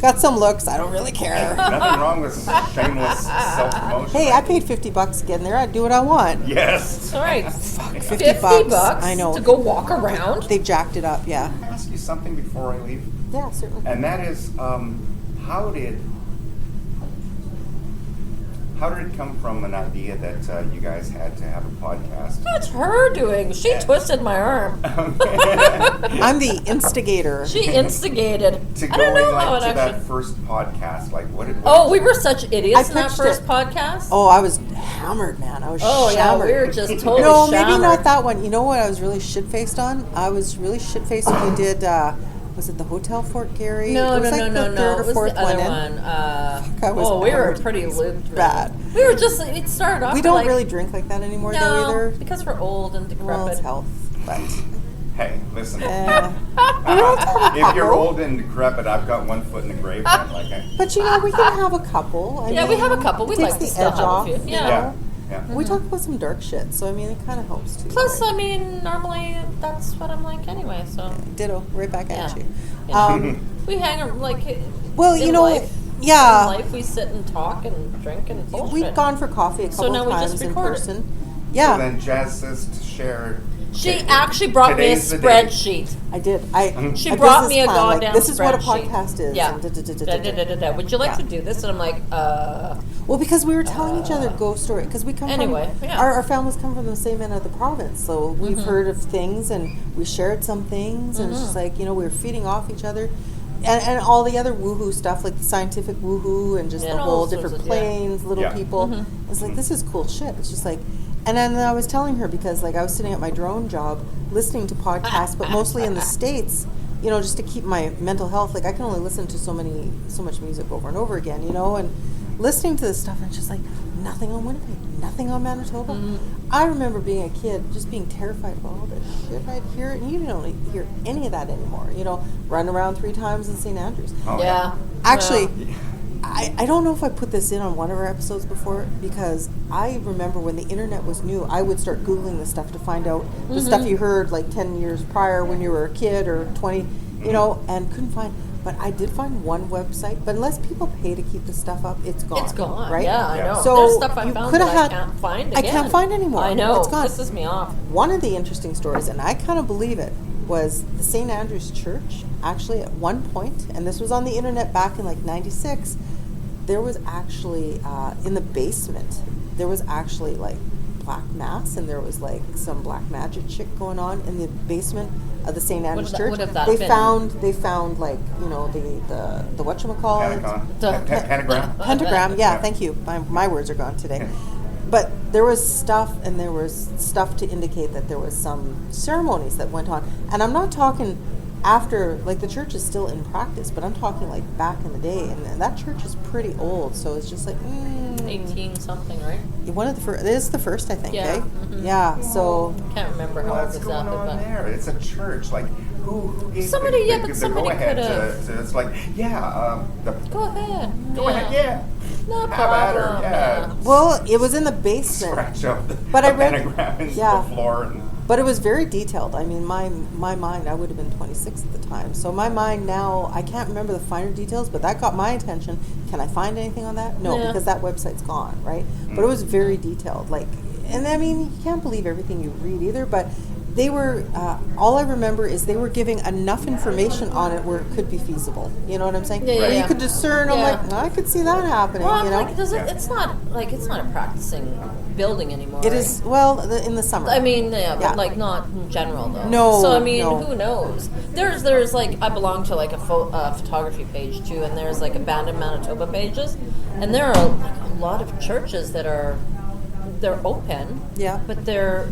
Got some looks. I don't really care. Nothing wrong with shameless self-promotion. Hey, I paid $50 to get in there. I do what I want. Yes. All right. Fuck, $50 $50. I know. to go walk around. They jacked it up. Yeah. Can I ask you something before I leave? Yeah, certainly. And that is, how did it come from an idea that you guys had to have a podcast? That's her doing. She twisted my arm. I'm the instigator. She instigated. To I don't know going how like it to that actually. first podcast, like what did? Oh, we were such idiots in that pitched first it. podcast. Oh, I was hammered, man. I was Oh, yeah, shammered. we were just totally No, maybe shammered. not that one. You know what I was really shit-faced on? I was really shit-faced when we did, was it the Hotel Fort Garry? No, it was like the no. third It or was fourth the other one in. one. I was We were hammered. pretty It was looped. man. bad. We were just. It started off. We don't like, really drink like that anymore, though, no, either. because we're old and decrepit. Well, it's health, but... Hey, listen. If If you're old and decrepit, I've got one foot in the grave. I'm like, But you know, we can have a couple. I Yeah, we mean, have a couple. We it takes like to the still edge have a off. few. you Yeah. know? yeah. We talk about some dark shit, so I mean, it kind of helps too. Plus, right? I mean, normally that's what I'm like anyway. So Ditto, right back at you. Yeah. We hang like. Well, in you know, life, yeah. In life, we sit and talk and drink and bullshit. We've gone for coffee a So couple now of we times just in record it. person. So Yeah, then Jas says to share. She actually brought me a Today's the day. spreadsheet. I did. She a brought business me a plan, like, goddamn this is what a spreadsheet. podcast is. Yeah. and da-da-da-da-da-da. Would you like Yeah. to do this? And I'm like, Well, because we were telling each other ghost story, because we come Anyway, from yeah. our families come from the same end of the province, so we've Mm-hmm. heard of things and we shared some things, and it's just like, you know, we were feeding off each other, and all the other woohoo stuff, like the scientific woohoo and just Yeah, the and all whole sorts different of- yeah. planes, little Yeah. people. Mm-hmm. It's like, this is cool shit. It's just like, and then I was telling her, because like I was sitting at my drone job listening to podcasts, but mostly in the States, you know, just to keep my mental health. Like I can only listen to so much music over and over again, you know, and listening to this stuff, and it's just like nothing on Winnipeg, nothing on Manitoba. I remember being a kid, just being terrified of all this shit I'd hear, and you don't hear any of that anymore. You know, run around 3 times in St. Andrews. Oh, yeah. Actually, Well, I don't know if I put this in on one of our episodes before, because I remember when the internet was new, I would start Googling this stuff to find out the stuff you heard like 10 years prior when you were a kid or 20, you know, and couldn't find. But I did find one website, but unless people pay to keep the stuff up, it's gone. It's gone. right? Yeah, I Yeah. know. So There's stuff I you found coulda that had- I can't find I again. can't find anymore. I know. It's gone. Pisses me off. One of the interesting stories, and I kind of believe it, was the St. Andrew's Church. Actually, at one point, and this was on the internet back in like '96, there was actually in the basement. There was actually like black mass, and there was like some black magic shit going on in the basement of the St. Andrew's Church. would have that they been? found like, you know, the whatchamacallit? Pentagram. Pentagram, yeah, thank you. My words are gone today. But there was stuff, and there was stuff to indicate that there was some ceremonies that went on. And I'm not talking after, like the church is still in practice, but I'm talking like back in the day. And that church is pretty old, so it's just like, 18 something, right? one of the first, it is the first, I think, Yeah, eh? mhm. Yeah, so... Can't remember how What's exactly, going on but there? It's a church. Like, who gave Somebody- the, yeah, but the somebody go-ahead could've- to, it's like, yeah, go ahead. go ahead, yeah. No have at her. problem. Yeah. Well, it was in the basement. Scratch out the, But I the read- pentagram into yeah. the floor. And, But it was very detailed. I mean, my mind, I would have been 26 at the time. So my mind now, I can't remember the finer details, but that got my attention. Can I find anything on that? No, Yeah. because that website's gone, right? But it was very detailed. Like, and I mean, you can't believe everything you read either, but they were, all I remember is they were giving enough information on it where it could be feasible. You know what I'm saying? Yeah, yeah, Where yeah. you could discern, I'm Yeah. like, I could see that happening, Well, you know? like, it's not a practicing building anymore. It is, well, in the summer. I mean, yeah, Yeah. but like not in general though. No, So I mean, no. who knows? There's like I belong to like a photography page too, and there's like abandoned Manitoba pages, and there are like a lot of churches that they're open. Yeah. But they're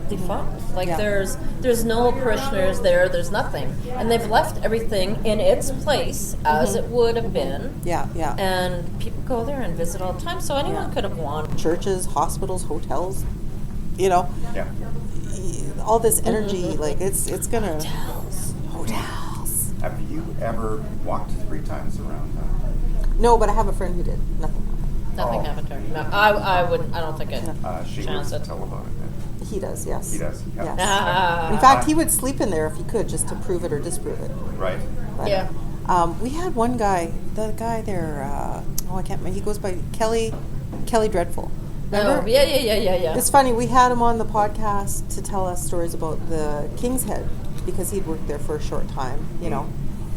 defunct. Like Yeah. there's no parishioners there. There's nothing, and they've left everything in its place as it would have been. Yeah, yeah. And people go there and visit all the time, so anyone Yeah. could have gone. Churches, hospitals, hotels, you know, yeah. all this energy, like it's gonna hotels. Have you ever walked 3 times around? No, but I have a friend who did. Nothing. Nothing Oh. happened to her. No, I wouldn't. I don't think it. She chance would it. tell about it. He does. Yes. He does, yeah. Yes. Ah. In fact, he would sleep in there if he could, just to prove it or disprove it. Right? But, Yeah. We had one guy. The guy there. I can't remember. He goes by Kelly Dreadful. Remember? Oh, yeah. It's funny, we had him on the podcast to tell us stories about the King's Head because he'd worked there for a short time, you know.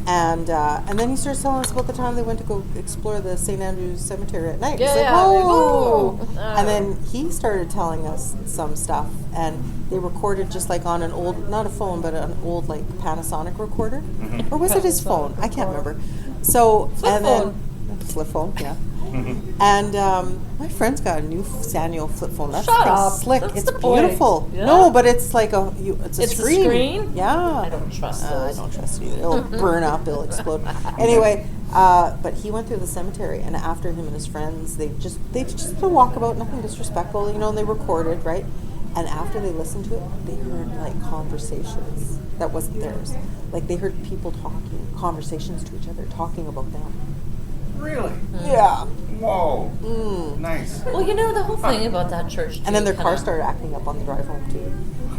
And then he starts telling us about the time they went to go explore the St. Andrew's Cemetery at night. Yeah, He's like, yeah, like, whoa! whoa. And then he started telling us some stuff, and they recorded just like on an old, not a phone, but an old like Panasonic recorder. Or was it his phone? I can't remember. So, Flip and phone. then, flip phone, yeah. And my friend's got a new Sanyo flip phone. That's Shut pretty up. slick. That's It's the point. beautiful. Yeah. No, but it's like it's a It's a screen. screen? Yeah. I don't trust I those. don't trust it either. It'll burn up. It'll explode. Anyway, but he went through the cemetery, and after him and his friends, they just did a walkabout, nothing disrespectful, you know. And they recorded, right? And after they listened to it, they heard like conversations that wasn't theirs. Like they heard people talking, conversations to each other, talking about them. Really? Yeah. Whoa. Nice. Well, you know the whole thing about that church. And then their car kinda- started acting up on the drive home too.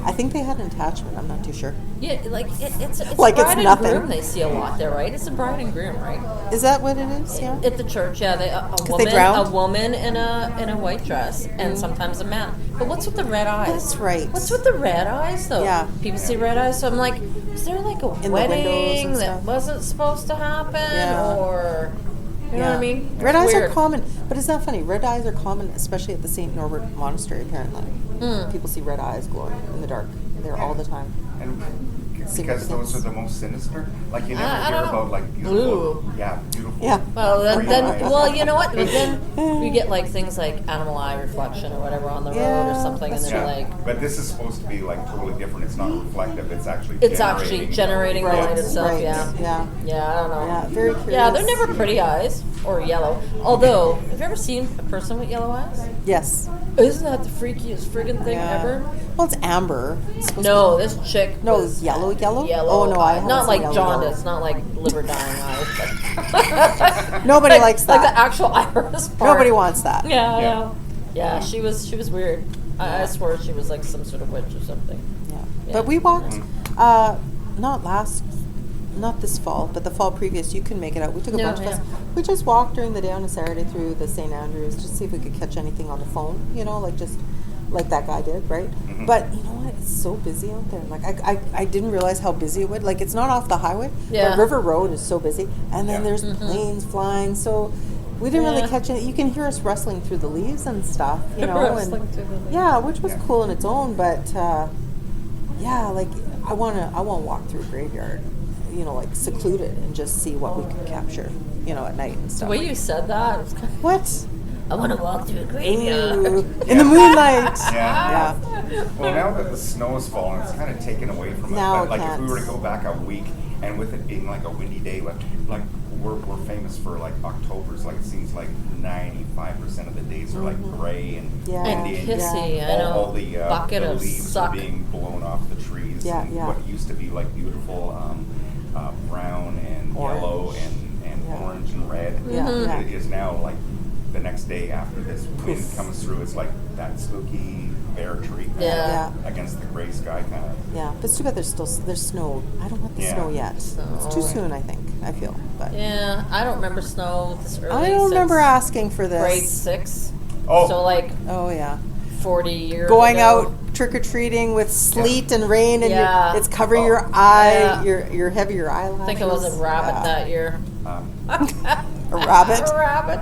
I think they had an attachment. I'm not too sure. Yeah, like it's Like it's bride and nothing. groom. They see a lot there, right? It's a bride and groom, right? Is that what it is? Yeah. At the church, yeah, they drowned? a woman in a white dress, and sometimes a man. But what's with the red eyes? That's right. What's with the red eyes, though? Yeah. People see red eyes, so I'm like, is there like a In the windows wedding and that stuff. wasn't supposed to happen, Yeah. or you know what I mean? Red eyes are Weird. common, but it's not funny. Red eyes are common, especially at the St. Norbert Monastery, apparently. People see red eyes glowing in the dark there all the time. And because Significance. those are the most sinister? Like you never I hear don't know. about like beautiful. Blue. Yeah, beautiful. Yeah. Well, green then eyes. well, you know what? But then you get like things like animal eye reflection or whatever on the road or Yeah, something, and that's they're Yeah. like, But this is supposed to be like totally different. It's not reflective. It's actually generating the light itself. Right. Yeah. Yeah. Yeah, I don't know. Yeah, very curious. Yeah, they're never pretty eyes or yellow. Although, have you ever seen a person with yellow eyes? Yes. Isn't that the freakiest friggin' thing Yeah. ever? Well, it's amber. It's supposed No, to this chick. No, was yellow? Yellow. Oh, no, I haven't not seen like yellow. jaundice, not like liver dying eyes. But be. Nobody likes Like that. the actual iris part. Nobody wants that. Yeah, Yeah. yeah. She was weird. I swore she was like some sort of witch or something. Yeah. Yeah. But we walked, not this fall, but the fall previous. You can make it out. We took a Yeah, bunch of us. yeah. We just walked during the day on a Saturday through the St. Andrews just to see if we could catch anything on the phone, you know, like just like that guy did, right? But you know what? It's so busy out there. Like I didn't realize how busy it would. Like it's not off the highway, Yeah. but River Road is so busy. And then Yeah. there's planes flying. So we didn't really Yeah. catch it. You can hear us rustling through the leaves and stuff, you know. Rustling and through the leaves. yeah, which was Yeah. cool in its own, but yeah, like I wanna walk through a graveyard, you know, like secluded and just see what we could capture, you know, at night and The stuff. way you said that, it was kind of, What? I want to walk through a graveyard. Ooh, in the moonlight. Yeah. Yeah. Well, now that the snow has fallen, it's kind of taken away from us. Now But it like can't. if we were to go back a week, and with it being like a windy day, like we're famous for like October's. Like it seems like 95% of the days are like gray and Yeah. And windy pissy, Yeah. I know. all the Bucket the of leaves suck. are being blown off the trees. Yeah, and yeah. what used to be like beautiful brown and Orange. yellow and Yeah. orange and red Yeah, yeah. is now like the next day after this wind comes through, it's like that spooky bear tree Yeah. against the gray sky kind of. Yeah, but it's too bad there's snow. I don't want the Yeah. snow yet. It's too soon, I think. I feel, but Yeah, I don't remember snow this early. I don't remember since asking for grade this. 6. Oh. So like Oh yeah, 40 years going ago. out trick or treating with sleet and rain, and Yeah. it's covering your eye. Yeah. You're heavy your eyelashes. I think it was a rabbit Yeah. that year. A rabbit. A rabbit.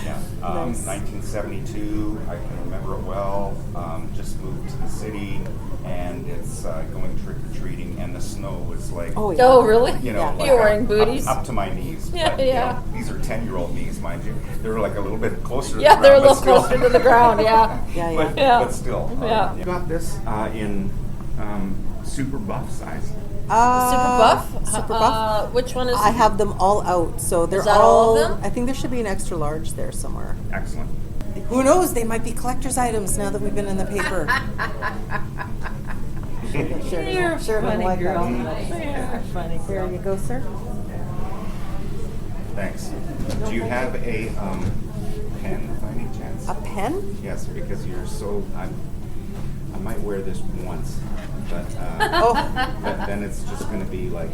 Yeah, Nice. 1972, I can remember it well. Just moved to the city, and it's going trick-or-treating, and the snow was like, Oh yeah. Oh, really? you know, Yeah. like You're wearing booties? Up to my knees. Yeah, But, you yeah. know, these are 10-year-old knees, mind you. They were like a little bit closer to Yeah, the ground. they're a but little still. closer to the ground, yeah. Yeah, yeah. But, Yeah. but still. Yeah. You got this in super buff size. Super buff? Super buff. Which one is I have them all out, so they're that all of them? I think there should be an extra large there somewhere. Excellent. Who knows? They might be collector's items now that we've been in the paper. You're funny, girl. You're funny. There you go, sir. Thanks. Do you have a pen by any chance? A pen? Yes, because you're so. I might wear this once, but but then it's just going to be like.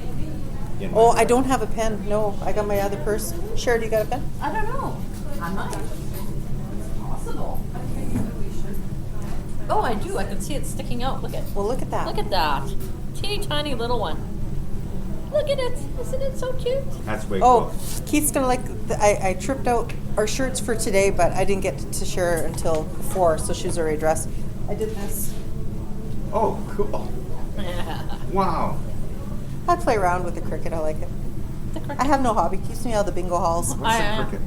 In my Oh, I don't have a pen. No, I got my other purse. Sher, do you got a pen? I don't know. I might. It's possible. Oh, I do. I can see it sticking out. Look at. Well, look at that. Look at that. Teeny tiny little one. Look at it. Isn't it so cute? That's way Oh, cool. Keith's gonna like. I tripped out our shirts for today, but I didn't get to share until 4, so she was already dressed. I did this. Oh, cool. Wow. I play around with the cricket. I like it. I have no hobby. Keeps me out of the bingo halls. What's I, the cricket?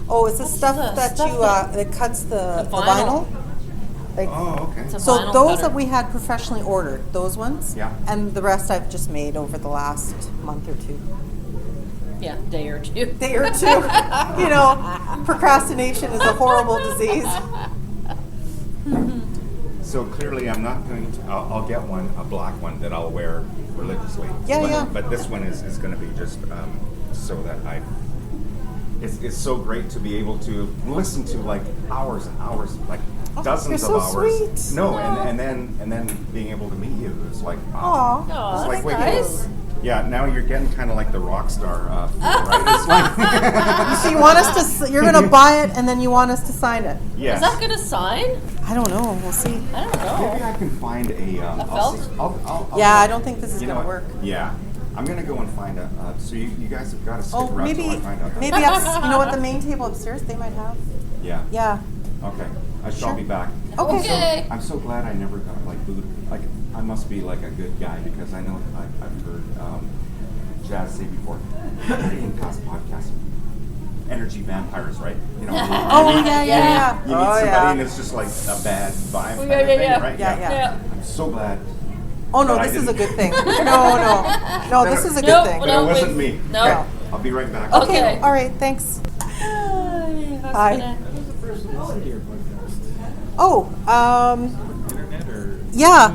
Oh, it's the stuff the that stuff you that cuts the vinyl. vinyl. Like, Oh, okay. It's a so vinyl those cutter. that we had professionally ordered, those ones. Yeah. And the rest I've just made over the last month or two. Yeah, day or two. Day or two. You know, procrastination is a horrible disease. So clearly, I'm not going to. I'll get one, a black one that I'll wear religiously. Yeah, but, yeah. But this one is going to be just so that I. It's so great to be able to listen to like hours and hours, like dozens you're of so hours. sweet. No, Aw. and then being able to meet you is like wow. Aw. Oh, It's that's like, wait, nice. Yeah, now you're getting kind of like the rock star feel, right? It's like, So you want us to? You're gonna buy it, and then you want us to sign it. yes. Is that gonna sign? I don't know. We'll see. I don't Maybe know. I can find a. I'll felt? see- I'll Yeah, I don't think this is you know gonna what? work. Yeah, I'm gonna go and find a. So you guys have got to stick Oh, around maybe till I find out. maybe you know what, the main table upstairs they might have. Yeah. Yeah. Okay. I shall Sure. be back. Okay. I'm so glad I never got like booed. Like I must be like a good guy because I know I've heard Jas say before in past podcasts. Energy vampires, right? You know. Oh yeah, yeah, yeah. You meet Oh somebody yeah. and it's just like a bad vibe kind Yeah, of yeah, thing, yeah. right? Yeah, yeah. I'm so glad. Oh no, But I this is a didn't- good thing. No, this is a good Nope, thing. But no. it wasn't wait. me. No. Okay, I'll be right back. Okay. All right. Thanks. Hi. Who's the first one to listen to your podcast? Oh, Internet or? yeah.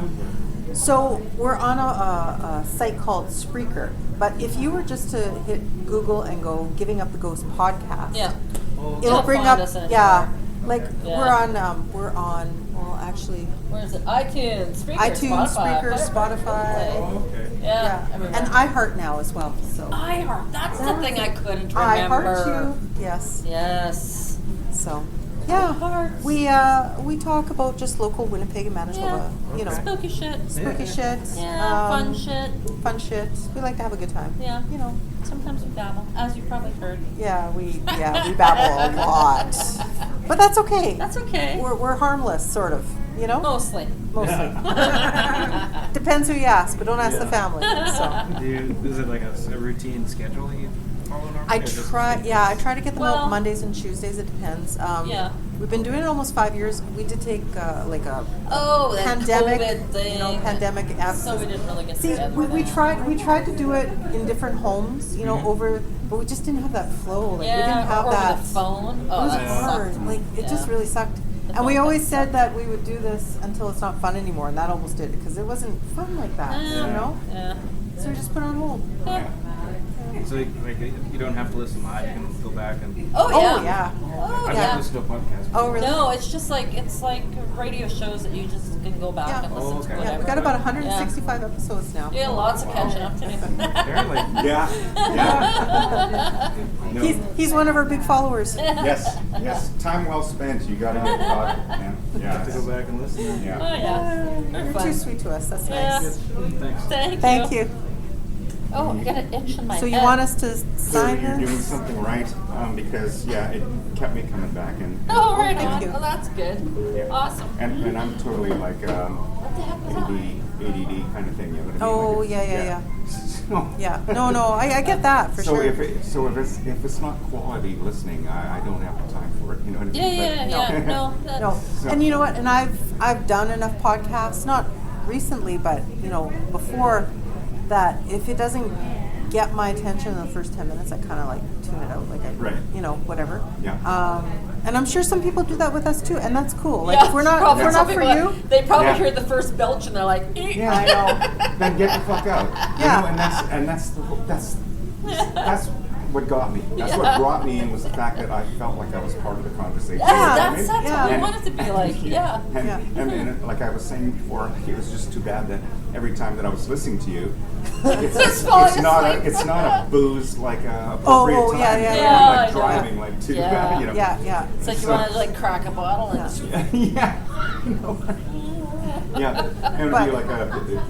So we're on a site called Spreaker. But if you were just to hit Google and go "Giving Up the Ghost Podcast," Yeah. Oh, it'll You'll bring find up. us anywhere. Yeah, like Yeah. we're on. Well, actually, Where is it? iTunes, Spreaker, iTunes, Spotify, Spreaker, Spotify. Oh, okay. Yeah. Yeah, everywhere. and iHeart now as well. So iHeart. That's the thing I couldn't remember. iHeart you. Yes. Yes. So yeah, iHeart. we talk about just local Winnipeg and Manitoba. Yeah. You know, Spooky shit. spooky shit. Yeah, fun shit. Fun shit. We like to have a good time. Yeah. You know. Sometimes we babble, as you probably heard. Yeah, we babble a lot, but that's okay. That's okay. We're harmless, sort of. You know, Mostly. mostly. Depends who you ask, but don't ask the family. So Is it like a routine schedule that you follow normally? I or just- try to get them Well- out Mondays and Tuesdays. It depends. Yeah. We've been doing it almost 5 years. We did take like a Oh, that pandemic COVID thing. You know, pandemic So absence. we didn't really get See, together. we then. tried to do it in different homes, you know, but we just didn't have that flow. Like we didn't have over that. the phone. It Oh, was that hard. sucked. Like it just Yeah. really sucked. The And we phone always thing said sucked. that we would do this until it's not fun anymore, and that almost did because it wasn't fun like that, you know. Yeah. So we just put it on hold. Yeah. So like you don't have to listen live. You can go back and. Oh yeah. Oh yeah. Oh I've yeah. never listened to a podcast. Oh really? No, it's like radio shows that you just can go back Yeah. and listen Oh, to okay. whatever. Yeah, we got about 165 episodes now. Yeah, lots of catching up to do. Apparently. Yeah. Yeah. No. He's one of our big followers. Yes. Yes. Time well spent. You got to get caught. Yeah. I Yeah. have to go back and listen. Oh Yeah. yeah. They're You're fun. too sweet to us. That's Yeah. nice. Thanks. Thank you. Thank you. Oh, I got an itch in my So head. you want us to So sign you're doing this? something right, because it kept me coming back and. Oh, right Thank on. you. Oh, that's good. Yeah. Awesome. And I'm totally like What the heck was that? ADD kind of thing. You know what I mean? Oh, Like yeah. So, Yeah. No, I get that for so sure. if it's not quality listening, I don't have the time for it. You know what I mean? Yeah. No, that's, No. And you know what? And I've done enough podcasts, not recently, but before that. If it doesn't get my attention in the first 10 minutes, I kind of like tune it out, like Right. whatever. Yeah. And I'm sure some people do that with us too, and that's cool. Like yeah, if we're not probably some for people, you, they probably Yeah. hear the first belch and they're like, "Eek." Yeah, I know. Then get the fuck out. Yeah. You know, that's what got me. That's Yeah. what brought me in, was the fact that I felt like I was part of the conversation. Yeah, You know what I that's mean? what we And- want it to be like. Yeah. And, Yeah. and like I was saying before, it was just too bad that every time that I was listening to you, it's falling not asleep. it's not a booze like a Oh, appropriate time. yeah, you yeah, know, yeah. like I know. driving like to Yeah. you know. yeah. It's like you So- want to like crack a bottle and just. yeah. You know. Yeah, and it would But- be like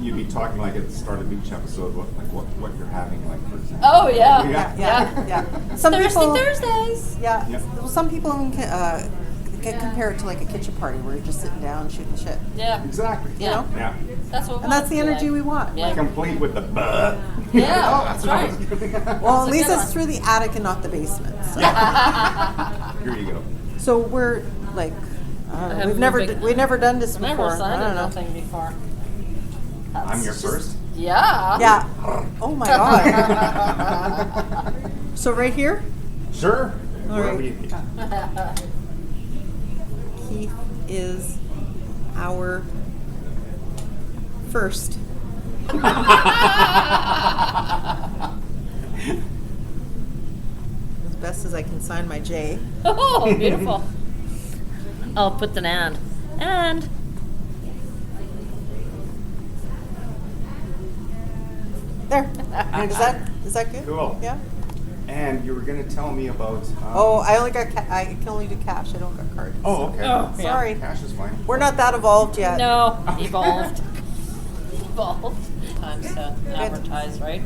you'd be talking like at the start of each episode, what you're having, like for example. Oh yeah. Yeah. Some Thirsty people, Thursdays. yeah. Yeah. Well, some people can compare it to like a kitchen party where you're just sitting down shooting shit. Yeah. Exactly. Yeah. Yeah. That's what. we And that's want the it to be energy like. we want. Yeah. Complete with the buh. Yeah, Oh, that's what I right. was doing. Well, at That's a least good it's one. through the attic and not the basement. So, Here you go. so we're like, have we've a never big- we've never done this I've before. never signed I don't know. nothing before. I'm That's your just- first. Yeah. Yeah. Oh my god. So right here, Sure. All Wherever right. you need. Keith is our first. As best as I can sign my J. Oh, beautiful. I'll put an and. And. There. And is that good? Cool. Yeah. And you were going to tell me about. Oh, I only got I can only do cash. I don't got cards. Oh, okay. Oh, yeah. Sorry. Cash is fine. We're not that evolved yet. No, evolved. Evolved. Times to advertise, right?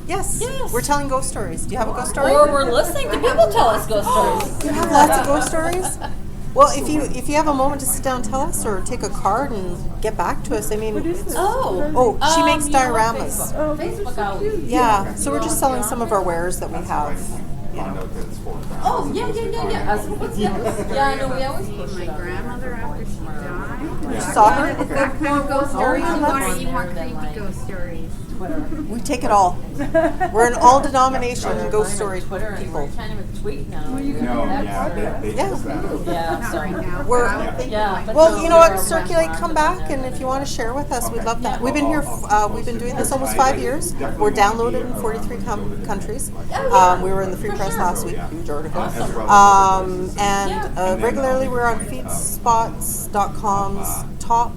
Yes. Yes. We're telling ghost stories. Do you have a ghost story? Or we're listening to people tell us ghost stories. You have lots of ghost stories? Well, if you have a moment to sit down and tell us, or take a card and get back to us, I mean, it's- Oh. she makes you know what, dioramas. Facebook out. Yeah, so we're just selling some of our wares that we That's how I have. found out that it's 4 pounds. Oh, yeah. Yeah, I know, we always push My it on. grandmother after she died. You saw her? That kind of ghost stories. yeah, You that's- want you want More than, creepy like, ghost stories. We take it all. We're an all denomination Yeah. ghost story Twitter anymore. people. You can't even tweet now. No, yeah, they Yeah. fix that out. Yeah, so. Right now. We're- But I would think Yeah, you but Well, no, you know what? we're Circulate, around come it back, on and there. if you want to share with us, we'd Okay. love that. We've been here. We've been doing this almost 5 years. We're downloaded in 43 countries. We were in the Free Press last week. Huge article. And regularly we're on feedspots.com's top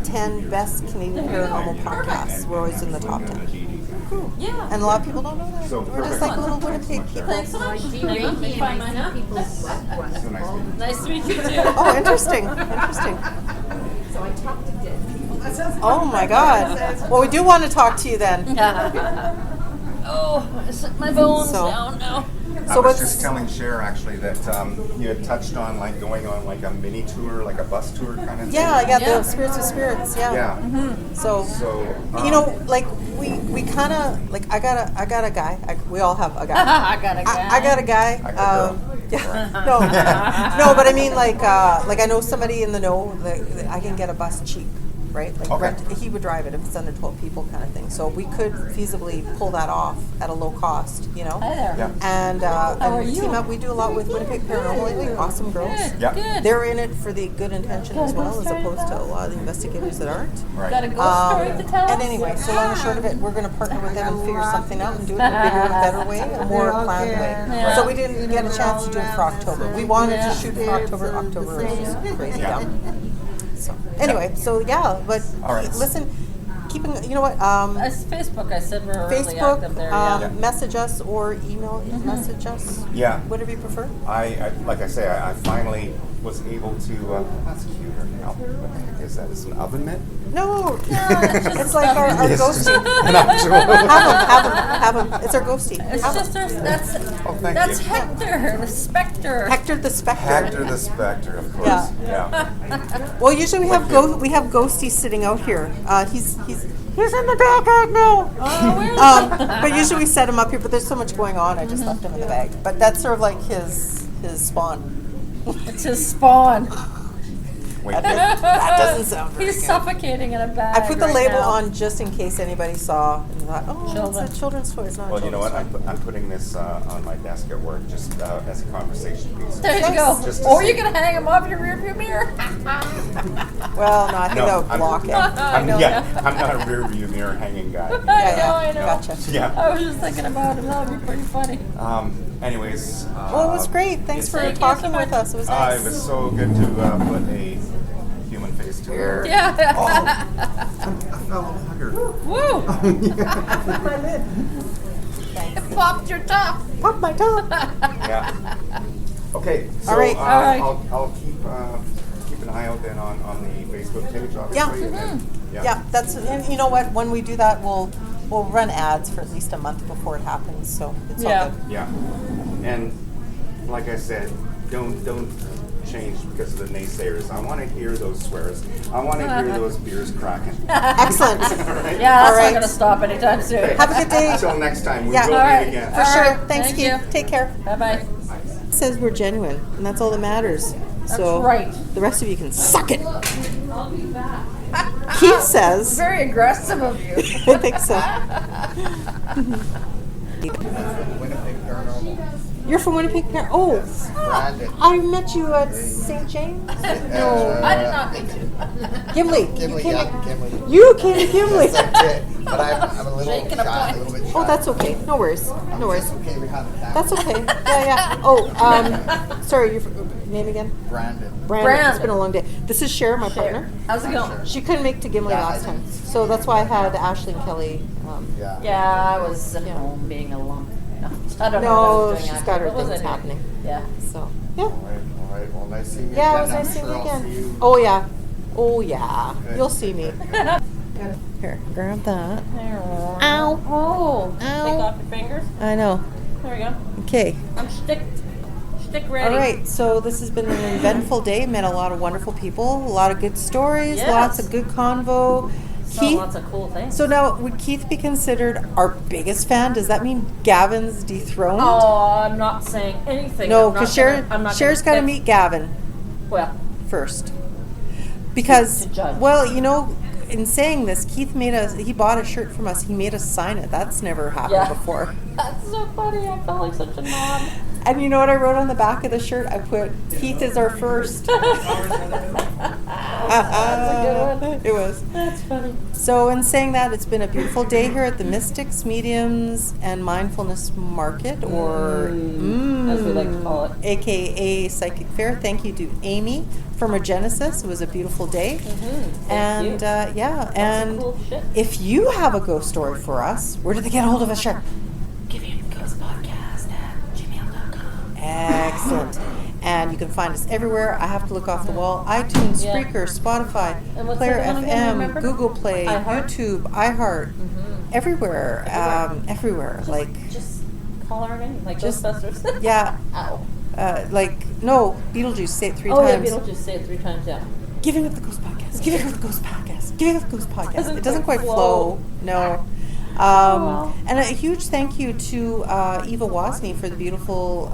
10 best Canadian paranormal podcasts. We're always in the top 10. Yeah. And a lot of people don't know that. So We're just perfect. like little Winnipeg people. Thanks so much. Like do Hang on, let me Reiki find and mine I now. see people's loved ones. So nice to meet you. Nice to meet you too. Oh, interesting. Interesting. So I talk to dead people. Oh my God. Well, we do want to talk to you then. Oh, I set my bones So- down now. I So was what's just telling Cher actually that you had touched on like going on like a mini tour, like a bus tour kind of thing. yeah, Yeah. the Spirits of Spirits. Yeah. Yeah. So. So You know, like we kind of like I got a guy. We all have a guy. I got a guy. I got a guy. I got a girl. Yeah, no, but I mean like I know somebody in the know that I can get a bus cheap. right? Like Okay. he would drive it if it's under 12 people kind of thing. So we could feasibly pull that off at a low cost, you know? Hi there. Yeah. And, are and you? team up. We do a lot with Winnipeg Paranormal lately. Awesome girls. Good. Yeah. Good. They're in it for the good intention Got as a well, ghost as story to opposed to tell a lot of the investigators that aren't. Right. Got a ghost story to tell And us? anyway, so long and short of it, we're going to partner with them and figure something out and do it in a bigger and better way, a more planned way. Yeah. So we didn't get a chance to do it for October. We wanted to shoot for October. October is just crazy. Yeah. So anyway, so yeah, but All right. listen, keeping, you know what, It's Facebook. I said we're really Facebook, active there. Yeah. Yeah. message us or email message us. Yeah. Whatever you prefer. I like I say, I finally was able to. That's cuter now. What the heck is that? Is it an oven mitt? No, it's just it's like our It's just ghosty. an actual. Have them. It's our ghosty. It's Have 'em. just our, that's thank that's you. Hector, the Spectre. Hector the Spectre. Hector the Spectre, of course. Yeah. Well, usually we have ghosty sitting out here. He's in the bag right now. Oh, where is But usually we set him up here. But there's so much going on, I just left him in the bag. But that's sort of like his spawn. It's his spawn. Wait, That doesn't sound very He's good. suffocating in a bag. I put the right label now. on just in case anybody saw and thought, oh, Children. it's a children's toy. It's not. well, a you know what? children's I'm putting this on my desk at work just as a conversation piece. There you Yes. go. Just to Or see. you're gonna hang him off your rearview mirror. toy. Well, no, I think that would block it. I know, I'm not a rear view mirror hanging guy. I know. Gotcha. Yeah. I was just thinking about it. That would be pretty funny. Anyways. Well, it was great. Thanks for Thank you talking so with much. us. It was nice. It was so good to put a human face to it. Yeah. A fellow hugger. Woo! Thanks. It popped your top. Pop my tongue. Yeah. Okay. So All right. All right. I'll keep an eye out then on the Facebook page, obviously. and then- Yeah, that's, and you know what? When we do that, we'll run ads for at least a month before it happens. So it's Yeah. all good. Yeah. And like I said, don't change because of the naysayers. I want to hear those swears. I want to hear those beers cracking. Excellent. All right. Yeah, that's All right. not gonna stop anytime soon. Okay. Have a good day. Until next time, we Yeah. will All right. meet again. For All sure. right. Thanks, Thank Keith. you. Take care. Bye bye. It says we're genuine, and that's all that matters. So right. the rest of you can suck it. Keith says, Very aggressive of you. I think so. Winnipeg Paranormal. You're from Winnipeg, Oh, Brandon. I met you at St. James. No, I did not mean to. Gimli. Gimli, You came yeah, to- Gimli. You came to Gimli. Yes, I did. But I'm a little Shaking a shy, point. a little bit shy. Oh, that's okay. No worries. No worries. It's okay behind the camera. That's okay. Yeah. Oh, sorry. Your name again? Brandon. Brandon. It's been a long day. This is Sher, my Sher. partner. How's it going? She couldn't make to Gimli Yeah, I last time, didn't. so that's why I had Ashley and Kelly. Yeah. Yeah, I was at home being a lump. No, I don't know what I No, was doing she's after. got her What was things I doing? happening. Yeah. So yeah, All right. Well, nice seeing you yeah, again. it was I'm nice seeing sure you I'll see again. you. Oh yeah. Good. You'll see me. Here, grab that. Ow. Ow. Oh. Ow. Take off your fingers. I know. There we go. Okay. I'm stick ready. All right, so this has been an eventful day. Met a lot of wonderful people, a lot of good stories, Yes. lots of good convo. Saw lots of cool things. So now, would Keith be considered our biggest fan? Does that mean Gavin's dethroned? Oh, I'm not saying anything. no, I'm not because gonna- Cher's got to meet Gavin Well, first. Because, To judge. well, you know, in saying this, Keith he bought a shirt from us. He made us sign it. That's never happened Yeah. before. that's so funny. I felt like such a knob. And you know what I wrote on the back of the shirt? I put, Keith is our first. That's a good one. It was. That's funny. So in saying that, it's been a beautiful day here at the Mystics, Mediums, and Mindfulness Market, or as we like to call it. AKA Psychic Fair. Thank you to Amy from her Genesis. It was a beautiful day. Thank And you. yeah, and cool shit. if you have a ghost story for us, where do they get a hold of us, Sher? Givinguptheghostpodcast@gmail.com. Excellent. And you can find us everywhere. I have to look off the wall. iTunes, Yeah. Spreaker, Spotify, And what's Player the other one again, FM, remember? Google Play, iHeart? YouTube, iHeart, everywhere. Everywhere. Like, Just call our name, like Just- Ghostbusters. yeah. Ow. No, Beetlejuice, say it 3 Oh yeah, times. Beetlejuice, say it 3 times, yeah. Giving Up the Ghost Podcast. Giving Up the Ghost Podcast. Giving Up the Ghost Podcast. It doesn't quite flow. flow. No. well. And a huge thank you to Eva Wasney for the beautiful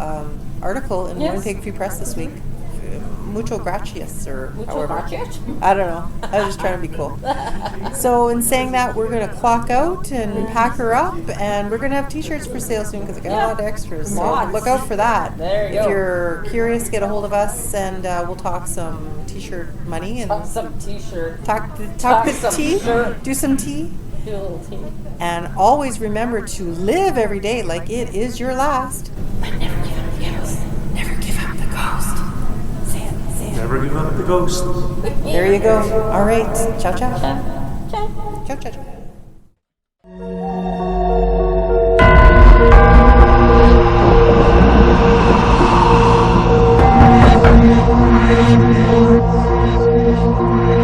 article in Yes. Winnipeg Free Press this week. mucho gracias, or Mucho however. gracias? I don't know. I was just trying to be cool. So in saying that, we're going to clock out and pack her up, and we're going to have t-shirts for sale soon because I got a lot of extras. So Lots. look out for that. There you if go. you're curious, get a hold of us, and we'll talk some t-shirt money and Talk some t-shirt. talk Talk the some tea, shirt. do some tea, Do a little tea. and always remember to live every day like it is your last. But never give up the ghost. Never give up the ghost. Say it. Say it. Never give up the ghost. There you go. All right. Ciao, ciao. Ciao. Ciao, ciao, ciao. Thank you.